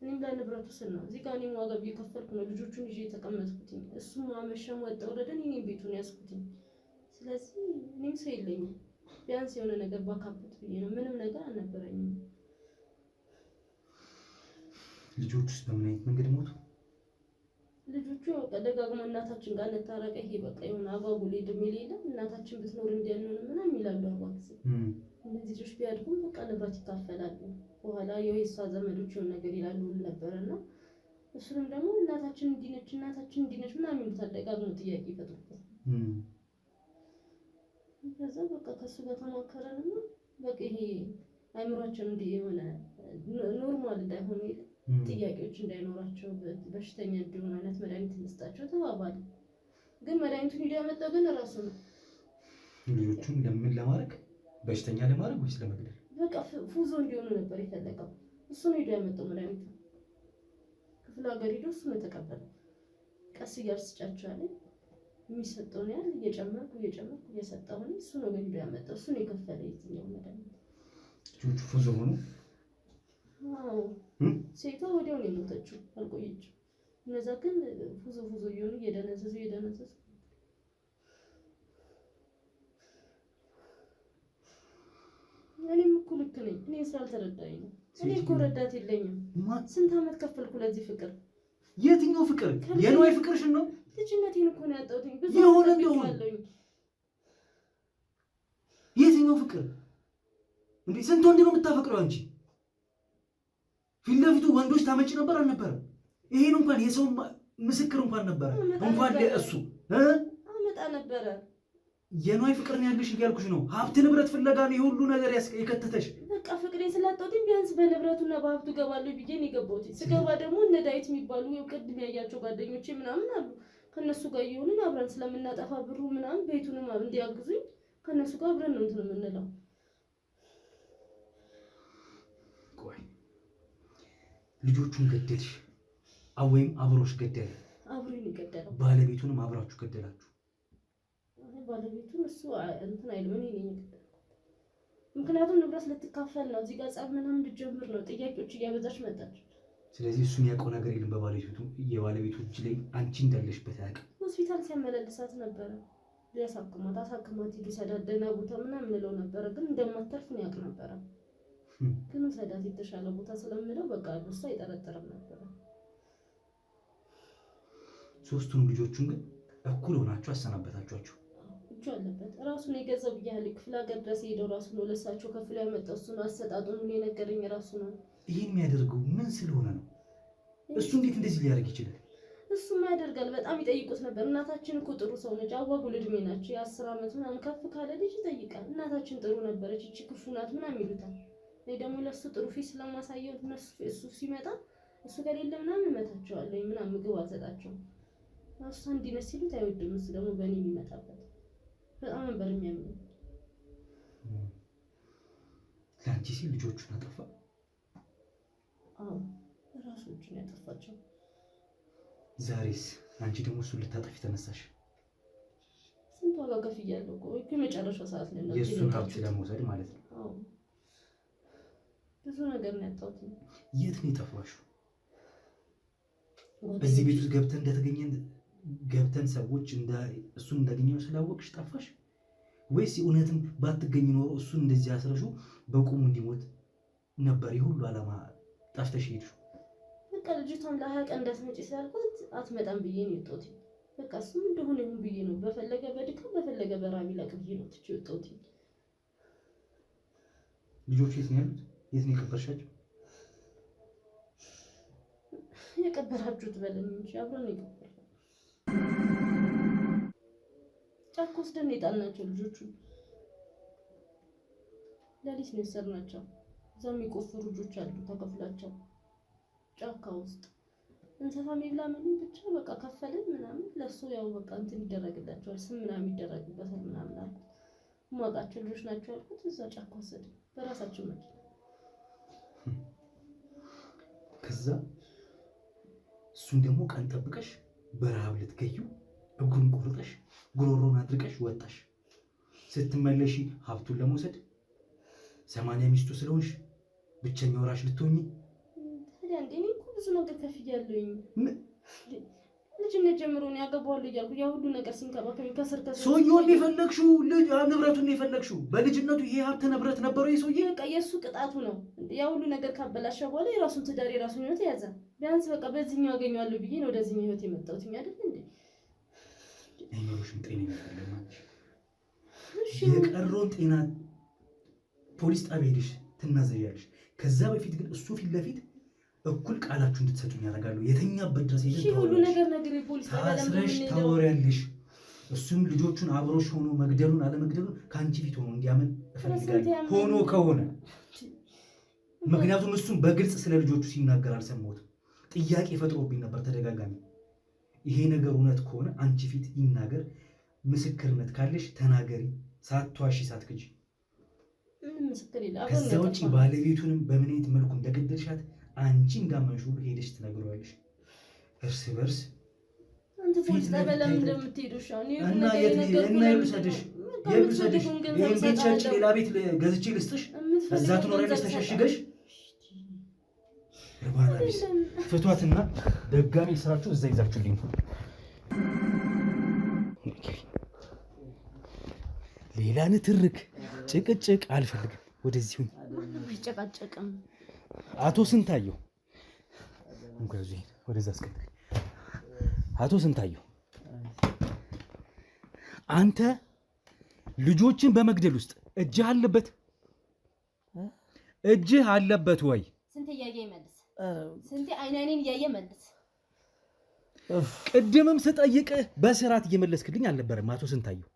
እኔም ለንብረቱ ስል ነው እዚህ ጋር እኔም ዋጋ እየከፈልኩ ነው ልጆቹን ይዤ የተቀመጥኩትኝ። እሱም አመሸም ወጣ ወረደን እኔም ቤቱን ያዝኩትኝ። ስለዚህ እኔም ሰው የለኝም፣ ቢያንስ የሆነ ነገር ባካብት ብዬ ነው። ምንም ነገር አልነበረኝም። ልጆቹስ በምን አይነት መንገድ ሞቱ? ልጆቹ በቃ ደጋግሞ እናታችን ጋር እንታረቀ፣ ይሄ በቃ የሆነ አጓጉል እድሜ ሌለ እናታችን ብትኖር እንዲያንሆን ምናምን ይላሉ። አባ ጊዜ እነዚህ ልጆች ቢያድጉም በቃ ንብረት ይካፈላሉ። በኋላ የሷ ዘመዶች የሆነ ነገር ይላሉ ነበርና እሱንም ደግሞ እናታችን እንዲነች እናታችን እንዲነች ምናምን ይሉታል። ደጋግሞ ጥያቄ ይፈጥሩበት። ከዛ በቃ ከሱ ጋር ተማከረንና በቃ ይሄ አይምሯችን እንዲህ የሆነ ኖርማል እንዳይሆኑ ጥያቄዎች እንዳይኖራቸው በሽተኛ እንዲሆኑ አይነት መድኃኒት እንስጣቸው ተባባለ። ግን መድኃኒቱን ሂዶ ያመጣው ግን እራሱ ነው። ልጆቹን ለምን ለማድረግ? በሽተኛ ለማድረግ ወይስ ለመግደል? በቃ ፉዞ እንዲሆኑ ነበር የፈለገው። እሱ ነው ሂዶ ያመጣው መድኃኒቱ። ክፍለ ሀገር ሂዶ እሱ ነው የተቀበለው። ቀስ እያልኩ ስጫቸው አለኝ። የሚሰጠውን ያህል እየጨመርኩ እየሰጠሁኝ እሱ ነው ሂዶ ያመጣው። እሱ ነው የከፈለ የትኛው መድኃኒት። ልጆቹ ፉዞ ሆኑ። አዎ ሴቷ ወዲያው ነው የሞተችው፣ አልቆየችም። እነዛ ግን ፉዞ እየሆኑ እየደነዘዙ እኔም እኮ ልክ ነኝ። እኔ ስላልተረዳኝ ነው። እኔ እኮ ረዳት የለኝም። ስንት ዓመት ከፈልኩ ለዚህ ፍቅር። የትኛው ፍቅር? የነዋይ ፍቅርሽን ነው? ልጅነቴን እኮ ነው ያጣሁት። ብዙ የሆነ የትኛው ፍቅር እንዴ? ስንት ወንድ ነው የምታፈቅረው አንቺ? ፊት ለፊቱ ወንዶች ታመጪ ነበር አልነበረም? ይሄን እንኳን የሰው ምስክር እንኳን ነበር እንኳን ለእሱ አመጣ ነበረ። የነዋይ ፍቅር ነው ያለሽ እያልኩሽ ነው። ሀብት ንብረት ፍለጋ ነው የሁሉ ነገር የከተተሽ። በቃ ፍቅሬን ስላጣሁት ቢያንስ በንብረቱና በሀብቱ ገባለሁ ብዬ ነው የገባሁት። ስገባ ደግሞ እነ ዳዊት የሚባሉ ቅድም ያያቸው ጓደኞቼ ምናምን አሉ። ከነሱ ጋር እየሆንን አብረን ስለምናጠፋ ብሩ ምናምን ቤቱንም እንዲያግዙኝ ከነሱ ጋር አብረን ነው እንትን የምንለው። ቆይ ልጆቹን ገደልሽ ወይም አብሮሽ ገደለ? አብሮኝ ገደለው። ባለቤቱንም አብራችሁ ገደላችሁ? ባለቤቱን እሱ እንትን አይልም፣ እኔ ነኝ የገደልኩት። ምክንያቱም ንብረት ልትካፈል ነው። እዚህ ጋር ጸብ ምናምን እንድትጀምር ነው። ጥያቄዎች እያበዛች መጣች። ስለዚህ እሱ የሚያውቀው ነገር የለም። የባለቤቱ እጅ ላይ አንቺ እንዳለሽበት አያውቅም። ሆስፒታል ሲያመላልሳት ነበረ። ሊያሳክማት አሳክማት ሂዱ ሰዳት ደህና ቦታ ምናምን እለው ነበረ። ግን እንደማትተርፍ ነው ያውቅ ነበረ። ግን ሰዳት የተሻለ ቦታ ስለምለው በቃ እሱ አይጠረጠርም ነበረ። ሶስቱንም ልጆቹን ግን እኩል ሆናችሁ አሰናበታችኋቸው። እጁ አለበት ራሱን የገዛው ብያለሁ። ክፍለ ሀገር ድረስ ሄደው ራሱ ነው ለሳቸው ከፍሎ ያመጣው እሱ ነው። አሰጣጡን ሁሉ የነገረኝ ራሱ ነው። ይሄን የሚያደርገው ምን ስለሆነ ነው? እሱ እንዴት እንደዚህ ሊያደርግ ይችላል? እሱማ ያደርጋል። በጣም ይጠይቁት ነበር። እናታችን እኮ ጥሩ ሰው ነች፣ አጓጉል እድሜ ናቸው። የ10 ዓመት ምናምን ከፍ ካለ ልጅ ይጠይቃል። እናታችን ጥሩ ነበረች፣ እቺ ክፉ ናት ምናምን ይሉታል። እኔ ደግሞ ለሱ ጥሩ ፊት ስለማሳየው እሱ ሲመጣ እሱ ከሌለ ምናምን እመታቸዋለሁ ምናምን ምግብ አልሰጣቸውም። እሱ እንዲነስ ሲሉት አይወድም። እሱ ደግሞ በእኔ የሚመጣበት በጣም ነበር የሚያምነው። ለአንቺ ሲል ልጆቹን አጠፋ? አዎ ራሶቹን ያጠፋቸው። ዛሬስ አንቺ ደግሞ እሱን ልታጠፊ ተነሳሽ? ስንት ዋጋ ከፍያለሁ እኮ የመጨረሻው ሰዓት ላይ ነው የእሱን ሀብት ለመውሰድ ማለት ነው። አዎ ብዙ ነገር ነው ያጣሁት። የት ነው የጠፋሽው? በዚህ ቤት ውስጥ ገብተን ሰዎች እሱን እንዳገኘው ስላወቅሽ ጠፋሽ? ወይስ እውነትም ባትገኝ ኖሮ እሱን እንደዚህ አስረሹ በቁሙ እንዲሞት ነበር የሁሉ ዓላማ ጠፍተሽ ሄድሽ? በቃ ልጅቷን ለ20 ቀን እንዳትመጪ ስላልኳት አትመጣም ብዬ ነው የወጣሁት። በቃ እሱም እንደሆነ ይሁን ብዬ ነው በፈለገ በድካም በፈለገ በራብ ይላቅ ብዬ ነው ትቼ የወጣሁት። ልጆቹ የት ነው ያሉት? የት ነው የቀበርሻቸው? የቀበራችሁት በለን እንጂ አብረን የቀበርናቸው ጫካ ወስደን የጣልናቸው ልጆቹ ለሊት ነው የሰርናቸው። እዛም የቆፈሩ ልጆች አሉ ተከፍላቸው ጫካ ውስጥ እንስሳ የሚብላ ምን ብቻ በቃ ከፈልን ምናምን ለሱ ያው በቃ እንትን ይደረግላቸዋል ስም ምናምን ይደረግበታል ምናምን አልኩት። ማውቃቸው ልጆች ናቸው አልኩት። እዛ ጫካ ወሰድን በራሳቸው መኪና። ከዛ እሱን ደግሞ ቀን ጠብቀሽ በረሃብ ልትገዩ እግሩን ቆርጠሽ ጉሮሮን አድርቀሽ ወጣሽ። ስትመለሺ ሀብቱን ለመውሰድ 80 ሚስቱ ስለሆንሽ ብቸኛ ወራሽ ልትሆኚ። ታዲያ እንዴ እኔ እኮ ብዙ ነገር ከፍያለሁኝ። ልጅነት ጀምሮ ነው ያገባዋለሁ እያልኩ ያ ሁሉ ነገር ሲንከባከብ ከስር ሰውዬውን የፈለግሽው ልጅ ንብረቱን የፈለግሽው በልጅነቱ ይሄ ሀብት ንብረት ነበረው የሰውዬ። በቃ የእሱ ቅጣቱ ነው። ያ ሁሉ ነገር ካበላሸ በኋላ የራሱን ትዳር የራሱን ህይወት ያዘ። ቢያንስ በቃ በዚህኛው ያገኘዋለሁ ብዬ ነው ወደዚህኛው ህይወት የመጣሁት አይደል እንዴ? አይኖርሽም ጤና ይፈልጋል። የቀረውን ጤና ፖሊስ ጣቢያ ሄደሽ ትናዘዣለሽ። ከዛ በፊት ግን እሱ ፊት ለፊት እኩል ቃላችሁ እንድትሰጡኝ ያደርጋሉ። የተኛበት ድረስ ሄደሽ ሁሉ ነገር ነገር ፖሊስ ጣቢያ ታስረሽ ታወሪያለሽ። እሱም ልጆቹን አብሮሽ ሆኖ መግደሉን አለመግደሉን ከአንቺ ፊት ሆኖ እንዲያምን እፈልጋለሁ። ሆኖ ከሆነ ምክንያቱም እሱም በግልጽ ስለ ልጆቹ ሲናገር አልሰማሁትም። ጥያቄ ፈጥሮብኝ ነበር ተደጋጋሚ። ይሄ ነገር እውነት ከሆነ አንቺ ፊት ይናገር። ምስክርነት ካለሽ ተናገሪ፣ ሳትዋሺ ሳትክጂ። ምስክር ይላል። ከዛ ውጪ ባለቤቱንም በምን አይነት መልኩ እንደገደልሻት አንቺ እንዳመንሽ ሁሉ ሄደሽ ትነግሪዋለሽ። እርስ በርስ አንተ ፖሊስ ጣቢያ ለምን እንደምትሄዱ ሻኒ እና የልሰድሽ ይሄን ቤት ሸጬ ሌላ ቤት ገዝቼ ልስጥሽ፣ እዛ ትኖሪያለሽ ተሸሽገሽ። እርባና ቢስ ፍቷትና ደጋሚ ስራችሁ እዛ ይዛችሁልኝ። ሌላ ንትርክ ጭቅጭቅ አልፈልግም። ወደዚህ ሁኝ። አይጨቃጨቅም። አቶ ስንታየው እንኳን ወደዛ አስቀጥል። አቶ ስንታየው አንተ ልጆችን በመግደል ውስጥ እጅህ አለበት? እጅህ አለበት ወይ? ስንቴ እያየ ይመልስ። ስንቴ አይኔን እያየ መልስ። ቅድምም ስጠይቅህ በስርዓት እየመለስክልኝ አልነበረም? አቶ ስንታየው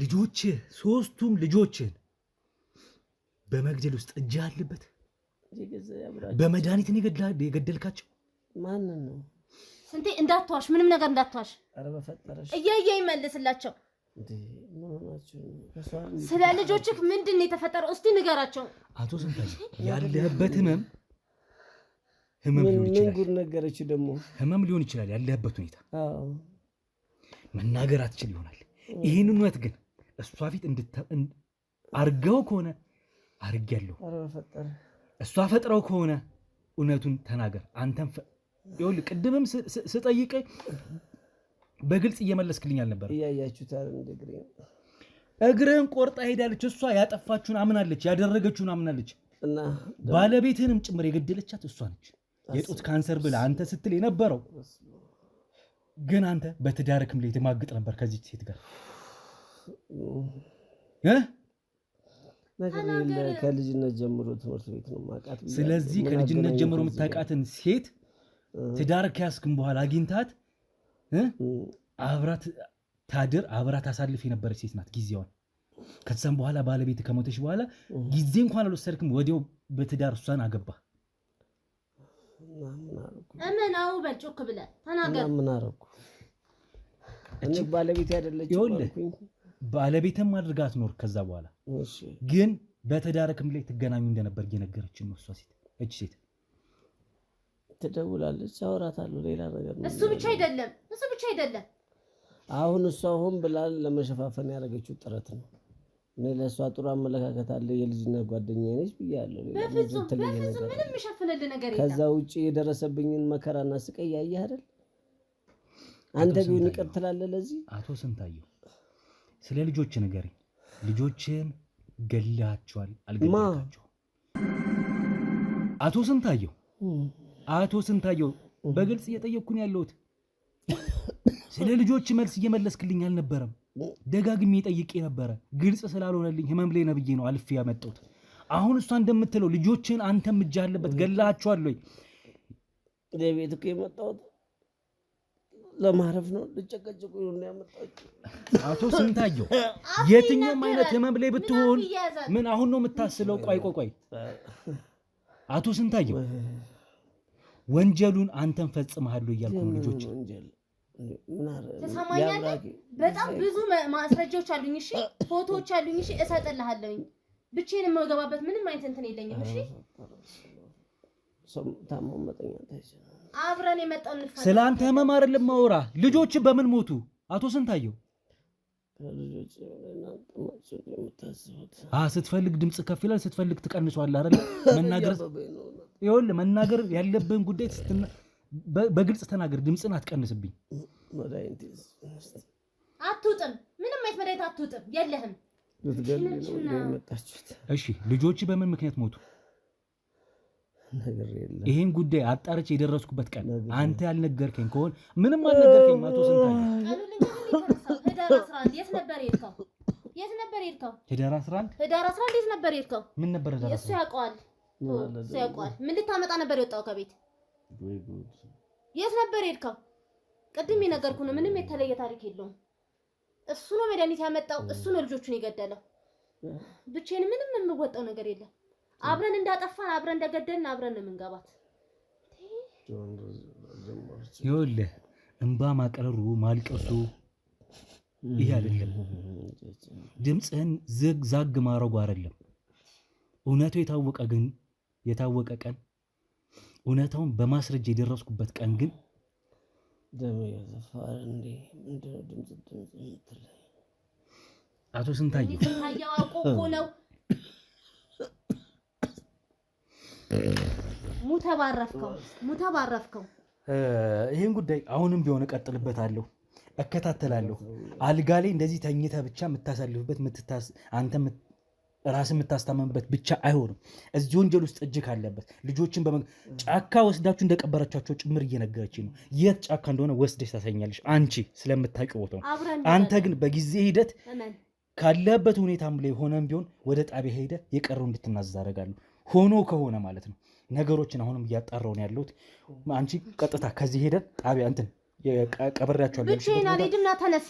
ልጆችህ ሶስቱም ልጆችህን በመግደል ውስጥ እጅህ አለበት? በመድኃኒት የገደልካቸው? ማንን ነው? ስንቴ እንዳትዋሽ፣ ምንም ነገር እንዳትዋሽ። ኧረ በፈጠረሽ እያየ ይመልስላቸው። ስለ ልጆችህ ምንድን ነው የተፈጠረው? እስቲ ንገራቸው። አቶ ስንታየው ያለህበት ህመም ሊሆን ይችላል። ጉድ ነገረች ደግሞ ህመም ሊሆን ይችላል ያለህበት ሁኔታ። መናገር አትችል ይሆናል። ይህን እውነት ግን እሷ ፊት አርገው ከሆነ አርጌያለሁ፣ እሷ ፈጥረው ከሆነ እውነቱን ተናገር። አንተም ይኸውልህ ቅድምም ስጠይቅ በግልጽ እየመለስክልኝ አልነበር? እያያችሁታል። እግርህን ቆርጣ ሄዳለች። እሷ ያጠፋችሁን አምናለች፣ ያደረገችውን አምናለች። እና ባለቤትህንም ጭምር የገደለቻት እሷ ነች። የጡት ካንሰር ብለህ አንተ ስትል የነበረው ግን አንተ በትዳርክም ላይ ትማግጥ ነበር ከዚህ ሴት ጋር ከልጅነት ጀምሮ ትምህርት ቤት ነው ማቃት። ስለዚህ ከልጅነት ጀምሮ የምታውቃትን ሴት ትዳር ከያዝክም በኋላ አግኝታት አብራት ታድር አብራት አሳልፍ የነበረች ሴት ናት ጊዜዋን። ከዛም በኋላ ባለቤት ከሞተች በኋላ ጊዜ እንኳን አልወሰድክም፣ ወዲያው በትዳር እሷን አገባ። እመናው በጮክ ብለህ ተናገር። ምን አደረኩ? እኔ ባለቤት አይደለች ይኸውልህ ባለቤትም አድርጋት ኖር። ከዛ በኋላ ግን በትዳርክም ላይ ትገናኙ እንደነበር እየነገረችን ነው እቺ ሴት። ትደውላለች፣ አወራታለሁ፣ ሌላ ነገር ነው። እሱ ብቻ አይደለም አሁን እሷ ሆን ብላ ለመሸፋፈን ያደረገችው ጥረት ነው። እኔ ለእሷ ጥሩ አመለካከት አለ፣ የልጅነት ጓደኛዬ ነች ብያለሁ። በፍጹም ምንም የሸፈነልህ ነገር የለም። ከዛ ውጭ የደረሰብኝን መከራና ስቃይ ያየህ አይደል? አንተ ቢሆን ይቅር ትላለህ ለዚህ? አቶ ስንታየው ስለ ልጆች ንገረኝ። ልጆችን ገላቸዋል አልገላቸውም? አቶ ስንታየው በግልጽ እየጠየቅኩን ያለሁት ስለ ልጆች መልስ እየመለስክልኝ አልነበረም። ደጋግሜ ጠይቄ ነበረ። ግልጽ ስላልሆነልኝ ህመም ላይ ነብዬ ነው አልፌ ያመጣሁት። አሁን እሷ እንደምትለው ልጆችን አንተም እጅ አለበት ገላቸዋል ወይ? ለቤት እኮ የመጣሁት ለማረፍ ነው። ልጨቀጭቁ ነው ያመጣችሁ። አቶ ስንታየው የትኛውም አይነት ህመም ላይ ብትሆን ምን አሁን ነው የምታስለው? ቆይ አቶ ስንታየው ወንጀሉን አንተም ፈጽመሃል እያልኩ ነው። ልጆች ተሰማኛለህ? በጣም ብዙ ማስረጃዎች አሉኝ። እሺ ፎቶዎች አሉኝ። እሺ እሰጥልሃለሁኝ። ብቻዬን የምገባበት ምንም አይነት እንትን የለኝም። እሺ ታሞ መጠኛ አብረን የመጣን እንፋታ። ስለአንተ ህመም አይደለም ማውራ። ልጆች በምን ሞቱ? አቶ ስንታየው ስትፈልግ ድምጽ ከፍ ይላል፣ ስትፈልግ ትቀንሷል አይደል? መናገር ያለብህን ጉዳይ በግልጽ ተናገር። ድምጽን አትቀንስብኝ። አትውጥም፣ ምንም አይነት መድኃኒት አትውጥም፣ የለህም። እሺ ልጆች በምን ምክንያት ሞቱ? ይሄን ጉዳይ አጣርቼ የደረስኩበት ቀን አንተ ያልነገርከኝ ከሆነ ምንም አልነገርከኝ። አቶ ስንታየው ህዳር 11 የት ነበር የሄድከው? ህዳር 11 የት ነበር የሄድከው? ምን ነበር ህዳር 11? እሱ ያውቀዋል። ምን ልታመጣ ነበር የወጣው ከቤት? የት ነበር የሄድከው? ቅድም የነገርኩህ ነው። ምንም የተለየ ታሪክ የለውም። እሱ ነው መድኃኒት ያመጣው፣ እሱ ነው ልጆቹን የገደለው። ብቻዬን ምንም የምወጣው ነገር የለም። አብረን እንዳጠፋን አብረን እንደገደልን አብረን ነው የምንገባት። ይኸውልህ እንባ ማቅረሩ ማልቀሱ ይሄ አይደለም። ድምፅህን ዝግዛግ ማረጉ አይደለም። እውነቱ የታወቀ ቀን እውነታውን በማስረጃ የደረስኩበት ቀን ግን አቶ ስንታየው ሙተባረፍከው። ይሄን ጉዳይ አሁንም ቢሆን እቀጥልበታለሁ፣ እከታተላለሁ። አልጋ ላይ እንደዚህ ተኝተህ ብቻ የምታሳልፍበት አንተ ራስ የምታስታመምበት ብቻ አይሆንም። እዚህ ወንጀል ውስጥ እጅ ካለበት ልጆችን ጫካ ወስዳችሁ እንደቀበረቻቸው ጭምር እየነገረች ነው። የት ጫካ እንደሆነ ወስደሽ ታሳኛለሽ አንቺ ስለምታውቂው ቦታው። አንተ ግን በጊዜ ሂደት ካለበት ሁኔታም ላይ ሆነም ቢሆን ወደ ጣቢያ ሄደህ የቀረው እንድትናዘዝ አደርጋለሁ። ሆኖ ከሆነ ማለት ነው። ነገሮችን አሁንም እያጣራሁ ነው ያለሁት። አንቺ ቀጥታ ከዚህ ሄደን ጣቢያ እንትን ቀብሬያቸዋለሁ። ብቻዬን አልሄድም። ና ተነስ፣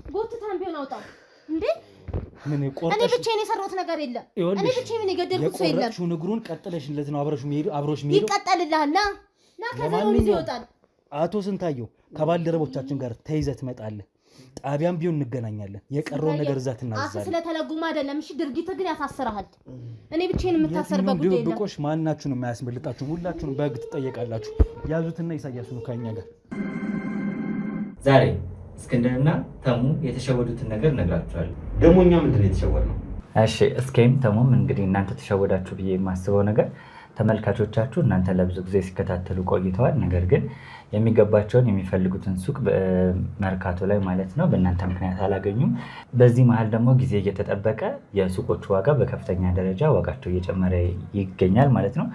ጎትታን ቢሆን አውጣው እንዴ! እኔ ብቻዬን የሰራሁት ነገር የለም። እኔ ብቻዬን የገደልኩት ሰው የለም። የቆረጥሽውን እግሩን ቀጥለሽለት ነው አብሮሽ የሚሄዱ ይቀጠልልሃል። ና ከዘሮን ይዞ ይወጣል። አቶ ስንታየው ከባልደረቦቻችን ጋር ተይዘህ ትመጣለህ። ጣቢያም ቢሆን እንገናኛለን። የቀረውን ነገር እዛ ትናዘዛለህ። ስለተለጉማ አይደለም። እሺ ድርጊት ግን ያሳስርሃል። እኔ ብቻዬን የምታሰርበት ጉዳይ የለም። ድብቆሽ ማናችሁንም የማያስመልጣችሁ፣ ሁላችሁንም በህግ ትጠየቃላችሁ። ያዙትና ኢሳያስ ነው ከኛ ጋር። ዛሬ እስክንድርና ተሙ የተሸወዱትን ነገር እነግራችኋለሁ። ደግሞ እኛ ምንድን ነው የተሸወድነው? እሺ እስኪም ተሙም እንግዲህ እናንተ ተሸወዳችሁ ብዬ የማስበው ነገር ተመልካቾቻችሁ እናንተ ለብዙ ጊዜ ሲከታተሉ ቆይተዋል። ነገር ግን የሚገባቸውን የሚፈልጉትን ሱቅ መርካቶ ላይ ማለት ነው በእናንተ ምክንያት አላገኙም። በዚህ መሀል ደግሞ ጊዜ እየተጠበቀ የሱቆቹ ዋጋ በከፍተኛ ደረጃ ዋጋቸው እየጨመረ ይገኛል ማለት ነው።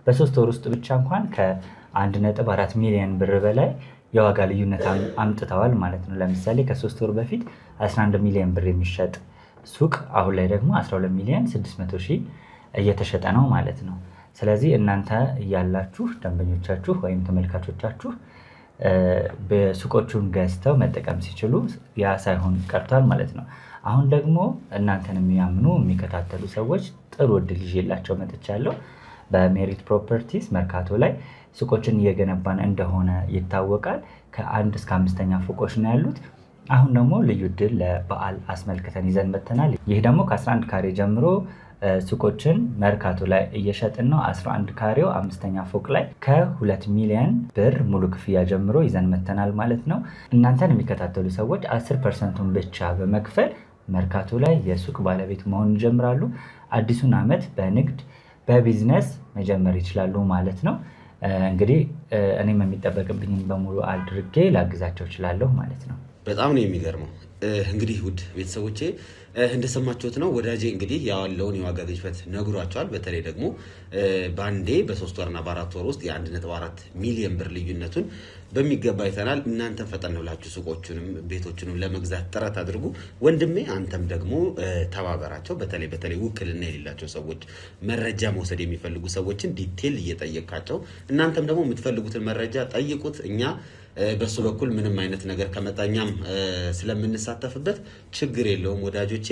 በ3 ወር ውስጥ ብቻ እንኳን ከ1.4 ሚሊዮን ብር በላይ የዋጋ ልዩነት አምጥተዋል ማለት ነው። ለምሳሌ ከ3 ወር በፊት 11 ሚሊዮን ብር የሚሸጥ ሱቅ አሁን ላይ ደግሞ 12 ሚሊዮን 600 ሺህ እየተሸጠ ነው ማለት ነው። ስለዚህ እናንተ እያላችሁ ደንበኞቻችሁ ወይም ተመልካቾቻችሁ በሱቆቹን ገዝተው መጠቀም ሲችሉ ያ ሳይሆን ቀርቷል ማለት ነው። አሁን ደግሞ እናንተን የሚያምኑ የሚከታተሉ ሰዎች ጥሩ እድል ይዤላቸው መጥቻለሁ። በሜሪት ፕሮፐርቲስ መርካቶ ላይ ሱቆችን እየገነባን እንደሆነ ይታወቃል። ከ1 እስከ 5ኛ ፎቆች ነው ያሉት። አሁን ደግሞ ልዩ እድል ለበዓል አስመልክተን ይዘን መጥተናል። ይህ ደግሞ ከ11 ካሬ ጀምሮ ሱቆችን መርካቶ ላይ እየሸጥን ነው። 11 ካሬው 5ኛ ፎቅ ላይ ከ2 ሚሊዮን ብር ሙሉ ክፍያ ጀምሮ ይዘን መጥተናል ማለት ነው። እናንተን የሚከታተሉ ሰዎች 10%ን ብቻ በመክፈል መርካቶ ላይ የሱቅ ባለቤት መሆን ይጀምራሉ። አዲሱን ዓመት በንግድ በቢዝነስ መጀመር ይችላሉ ማለት ነው። እንግዲህ እኔም የሚጠበቅብኝን በሙሉ አድርጌ ላግዛቸው እችላለሁ ማለት ነው። በጣም ነው የሚገርመው። እንግዲህ ውድ ቤተሰቦቼ እንደሰማችሁት ነው ወዳጄ እንግዲህ ያለውን የዋጋ ግሽበት ነግሯቸዋል። በተለይ ደግሞ በአንዴ በ3 ወርና በ4 ወር ውስጥ የ1.4 ሚሊዮን ብር ልዩነቱን በሚገባ አይተናል። እናንተም ፈጠን ብላችሁ ሱቆቹንም ቤቶቹንም ለመግዛት ጥረት አድርጉ። ወንድሜ አንተም ደግሞ ተባበራቸው። በተለይ ውክልና የሌላቸው ሰዎች መረጃ መውሰድ የሚፈልጉ ሰዎችን ዲቴል እየጠየቃቸው እናንተም ደግሞ የምትፈልጉትን መረጃ ጠይቁት። እኛ በሱ በኩል ምንም አይነት ነገር ከመጣኛም ስለምንሳተፍበት ችግር የለውም ወዳጆቼ።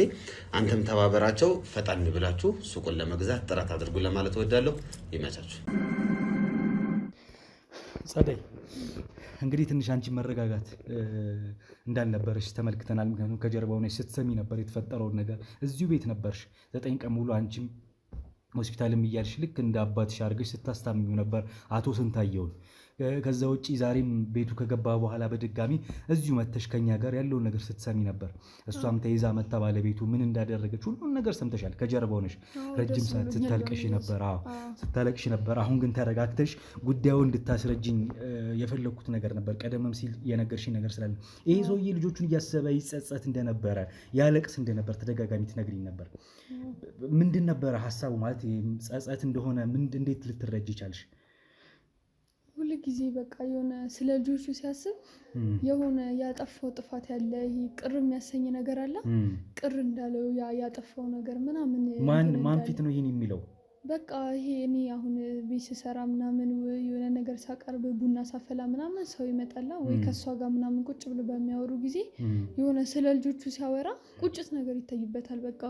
አንተም ተባበራቸው። ፈጣን ብላችሁ ሱቁን ለመግዛት ጥረት አድርጉ ለማለት እወዳለሁ። ይመቻችሁ። ጸደይ እንግዲህ ትንሽ አንቺ መረጋጋት እንዳልነበረሽ ተመልክተናል። ምክንያቱም ከጀርባው ሆነሽ ስትሰሚ ነበር የተፈጠረውን ነገር። እዚሁ ቤት ነበርሽ 9 ቀን ሙሉ አንቺም ሆስፒታልም እያልሽ ልክ እንደ አባትሽ አድርገሽ ስታስታምሚው ነበር አቶ ስንታየውን። ከዛ ውጪ ዛሬም ቤቱ ከገባ በኋላ በድጋሚ እዚሁ መተሽ ከኛ ጋር ያለውን ነገር ስትሰሚ ነበር። እሷም ተይዛ መታ ባለቤቱ ምን እንዳደረገች ሁሉን ነገር ሰምተሻል። ከጀርባው ነሽ ረጅም ሰዓት ስታለቅሽ ነበር። ስታለቅሽ ነበር። አሁን ግን ተረጋግተሽ ጉዳዩን እንድታስረጅኝ የፈለግኩት ነገር ነበር። ቀደምም ሲል የነገርሽኝ ነገር ስላለ ይሄ ሰውዬ ልጆቹን እያሰበ ይጸጸት እንደነበረ ያለቅስ እንደነበር ተደጋጋሚ ትነግሪኝ ነበር። ምንድን ነበረ ሀሳቡ? ማለት ጸጸት እንደሆነ እንዴት ልትረጅ ይቻልሽ? ሁሉ ጊዜ በቃ የሆነ ስለ ልጆቹ ሲያስብ የሆነ ያጠፋው ጥፋት ያለ ይሄ ቅር የሚያሰኝ ነገር አለ። ቅር እንዳለው ያጠፋው ነገር ምናምን ማን ፊት ነው ይሄን የሚለው? በቃ ይሄ እኔ አሁን ቤት ስሰራ ምናምን የሆነ ነገር ሳቀርብ ቡና ሳፈላ ምናምን ሰው ይመጣላ ወይ ከሷ ጋር ምናምን ቁጭ ብሎ በሚያወሩ ጊዜ የሆነ ስለ ልጆቹ ሲያወራ ቁጭት ነገር ይታይበታል። በቃ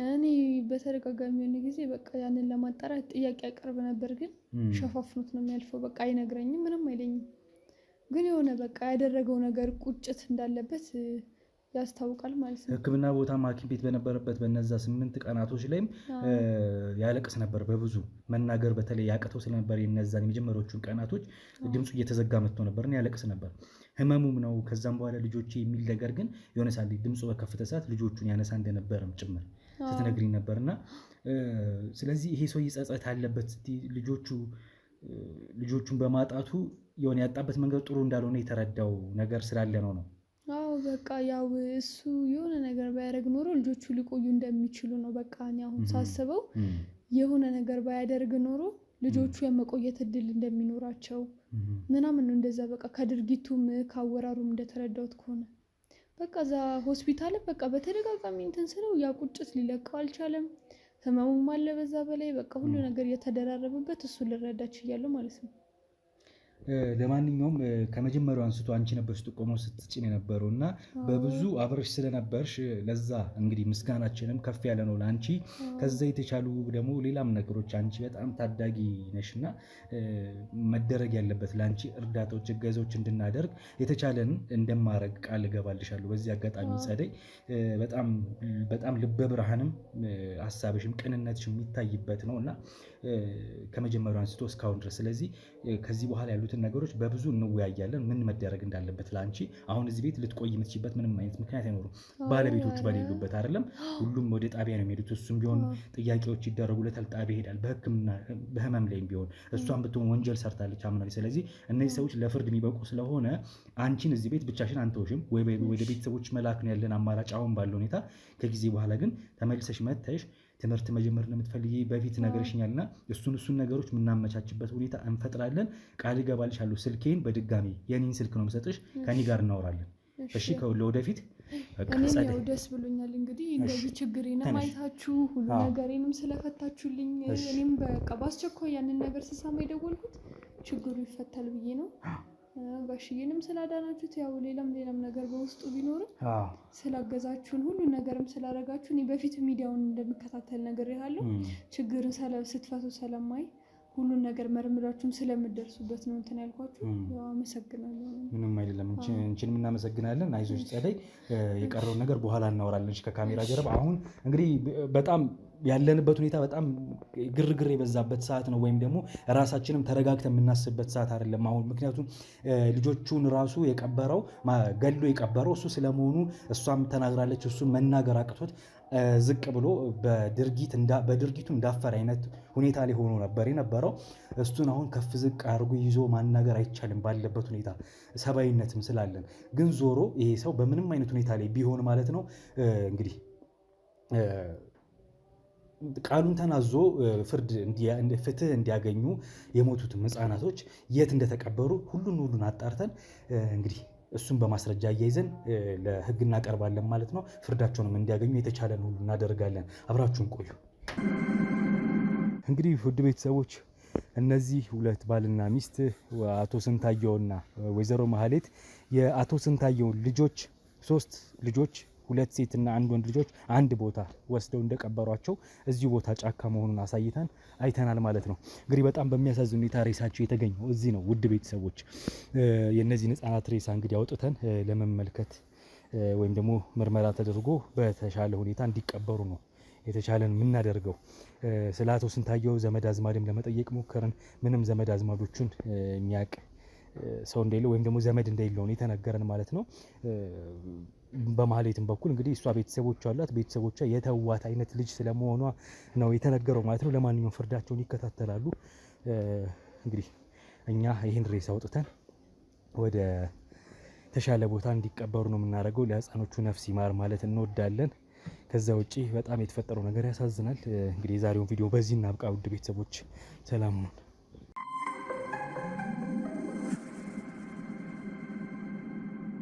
እኔ በተደጋጋሚ የሆነ ጊዜ በቃ ያንን ለማጣራት ጥያቄ ያቀርብ ነበር፣ ግን ሸፋፍኖት ነው የሚያልፈው። በቃ አይነግረኝም፣ ምንም አይለኝም። ግን የሆነ በቃ ያደረገው ነገር ቁጭት እንዳለበት ያስታውቃል ማለት ነው። ሕክምና ቦታ ሐኪም ቤት በነበረበት በነዛ 8 ቀናቶች ላይም ያለቅስ ነበር። በብዙ መናገር በተለይ ያቅተው ስለነበር የነዛን የመጀመሪያዎቹን ቀናቶች ድምፁ እየተዘጋ መጥቶ ነበር እና ያለቅስ ነበር። ህመሙም ነው። ከዛም በኋላ ልጆቼ የሚል ነገር ግን የሆነ ሳለ ድምፁ በከፍተ ሰዓት ልጆቹን ያነሳ እንደነበረም ጭምር ስትነግሪኝ ነበርና ስለዚህ ይሄ ሰው ጸጸት አለበት። ልጆቹን በማጣቱ የሆነ ያጣበት መንገድ ጥሩ እንዳልሆነ የተረዳው ነገር ስላለ ነው። አዎ በቃ ያው እሱ የሆነ ነገር ባያደርግ ኖሮ ልጆቹ ሊቆዩ እንደሚችሉ ነው። በቃ እኔ አሁን ሳስበው የሆነ ነገር ባያደርግ ኖሮ ልጆቹ የመቆየት እድል እንደሚኖራቸው ምናምን ነው። እንደዛ በቃ ከድርጊቱም ካወራሩም እንደተረዳሁት ከሆነ በቃ እዛ ሆስፒታል በቃ በተደጋጋሚ እንትን ስለው ያ ቁጭት ሊለቀው አልቻለም። ህመሙም አለ በዛ በላይ በቃ ሁሉ ነገር እየተደራረበበት እሱ ልረዳች እያለሁ ማለት ነው። ለማንኛውም ከመጀመሪያው አንስቶ አንቺ ነበርሽ ጥቆማው ስትጭን የነበረው እና በብዙ አብረሽ ስለነበርሽ ለዛ እንግዲህ ምስጋናችንም ከፍ ያለ ነው ለአንቺ። ከዛ የተቻሉ ደግሞ ሌላም ነገሮች አንቺ በጣም ታዳጊ ነሽና መደረግ ያለበት ለአንቺ እርዳታዎች፣ እገዛዎች እንድናደርግ የተቻለን እንደማረግ ቃል እገባልሻለሁ። በዚህ አጋጣሚ ጸደይ በጣም ልበ ብርሃንም ሀሳብሽም ቅንነትሽም የሚታይበት ነው እና ከመጀመሪያው አንስቶ እስካሁን ድረስ ስለዚህ ከዚህ በኋላ ያሉትን ነገሮች በብዙ እንወያያለን። ምን መደረግ እንዳለበት ለአንቺ አሁን እዚህ ቤት ልትቆይ የምትችይበት ምንም አይነት ምክንያት አይኖርም። ባለቤቶቹ በሌሉበት አይደለም፣ ሁሉም ወደ ጣቢያ ነው የሚሄዱት። እሱም ቢሆን ጥያቄዎች ይደረጉለታል፣ ጣቢያ ይሄዳል። በሕክምና በህመም ላይም ቢሆን እሷም ብትሆን ወንጀል ሰርታለች አምናለች። ስለዚህ እነዚህ ሰዎች ለፍርድ የሚበቁ ስለሆነ አንቺን እዚህ ቤት ብቻሽን አንተውሽም፣ ወደ ቤተሰቦች መላክ ነው ያለን አማራጭ አሁን ባለው ሁኔታ። ከጊዜ በኋላ ግን ተመልሰሽ መተሽ ትምህርት መጀመር እንደምትፈልጊ በፊት ነገርሽኛልና እሱን ነገሮች የምናመቻችበት ሁኔታ እንፈጥራለን። ቃል እገባልሻለሁ። ስልኬን በድጋሚ የኔን ስልክ ነው የምሰጥሽ፣ ከኔ ጋር እናወራለን። እሺ ለወደፊት እኔም ያው ደስ ብሎኛል እንግዲህ እንደዚህ ችግሬንም አይታችሁ ሁሉ ነገሬንም ስለፈታችሁልኝ። እኔም በቃ በአስቸኳይ ያንን ነገር ስሰማ የደወልኩት ችግሩ ይፈታል ብዬ ነው። ጋሽዬንም ስላዳናችሁት ያው ሌላም ነገር በውስጡ ቢኖርም ስላገዛችሁን ሁሉ ነገርም ስላደረጋችሁ እኔ በፊት ሚዲያውን እንደምከታተል ነገር ያለው ችግርን ስትፈቱ ሰለማይ ሁሉን ነገር መርምራችሁም ስለምደርሱበት ነው እንትን ያልኳችሁ። ያው አመሰግናለሁ። ምንም አይደለም። እንቺንም እናመሰግናለን። አይዞሽ ጸደይ፣ የቀረውን ነገር በኋላ እናወራለን ከካሜራ ጀርባ። አሁን እንግዲህ በጣም ያለንበት ሁኔታ በጣም ግርግር የበዛበት ሰዓት ነው፣ ወይም ደግሞ ራሳችንም ተረጋግተን የምናስብበት ሰዓት አይደለም አሁን። ምክንያቱም ልጆቹን ራሱ ገሎ የቀበረው እሱ ስለመሆኑ እሷም ተናግራለች። እሱን መናገር አቅቶት ዝቅ ብሎ በድርጊቱ እንዳፈረ አይነት ሁኔታ ላይ ሆኖ ነበር የነበረው። እሱን አሁን ከፍ ዝቅ አድርጎ ይዞ ማናገር አይቻልም ባለበት ሁኔታ፣ ሰብአዊነትም ስላለን። ግን ዞሮ ይሄ ሰው በምንም አይነት ሁኔታ ላይ ቢሆን ማለት ነው እንግዲህ ቃሉን ተናዞ ፍትህ እንዲያገኙ የሞቱትም ህፃናቶች የት እንደተቀበሩ ሁሉን አጣርተን እንግዲህ እሱን በማስረጃ አያይዘን ለህግ እናቀርባለን ማለት ነው። ፍርዳቸውንም እንዲያገኙ የተቻለን ሁሉ እናደርጋለን። አብራችሁን ቆዩ። እንግዲህ ውድ ቤተሰቦች እነዚህ ሁለት ባልና ሚስት አቶ ስንታየውና ወይዘሮ ማህሌት የአቶ ስንታየውን ልጆች 3 ልጆች 2 ሴትና 1 ወንድ ልጆች አንድ ቦታ ወስደው እንደቀበሯቸው እዚሁ ቦታ ጫካ መሆኑን አይተናል ማለት ነው። እንግዲህ በጣም በሚያሳዝን ሁኔታ ሬሳቸው የተገኘው እዚህ ነው። ውድ ቤተሰቦች የእነዚህን ህፃናት ሬሳ እንግዲህ አውጥተን ለመመልከት ወይም ደግሞ ምርመራ ተደርጎ በተሻለ ሁኔታ እንዲቀበሩ ነው የተቻለን የምናደርገው። ስለ አቶ ስንታየው ዘመድ አዝማድም ለመጠየቅ ሞከርን። ምንም ዘመድ አዝማዶቹን የሚያውቅ ሰው እንደሌለ ወይም ደግሞ ዘመድ እንደሌለው ነው የተነገረን ማለት ነው። በማህሌትም በኩል እንግዲህ እሷ ቤተሰቦቿ አሏት። ቤተሰቦቿ የተዋት አይነት ልጅ ስለመሆኗ ነው የተነገረው ማለት ነው። ለማንኛውም ፍርዳቸውን ይከታተላሉ። እንግዲህ እኛ ይህን ሬሳ አውጥተን ወደ ተሻለ ቦታ እንዲቀበሩ ነው የምናደርገው። ለህፃኖቹ ነፍስ ይማር ማለት እንወዳለን። ከዛ ውጪ በጣም የተፈጠረው ነገር ያሳዝናል። እንግዲህ የዛሬውን ቪዲዮ በዚህ እናብቃ። ውድ ቤተሰቦች ሰላም ነው።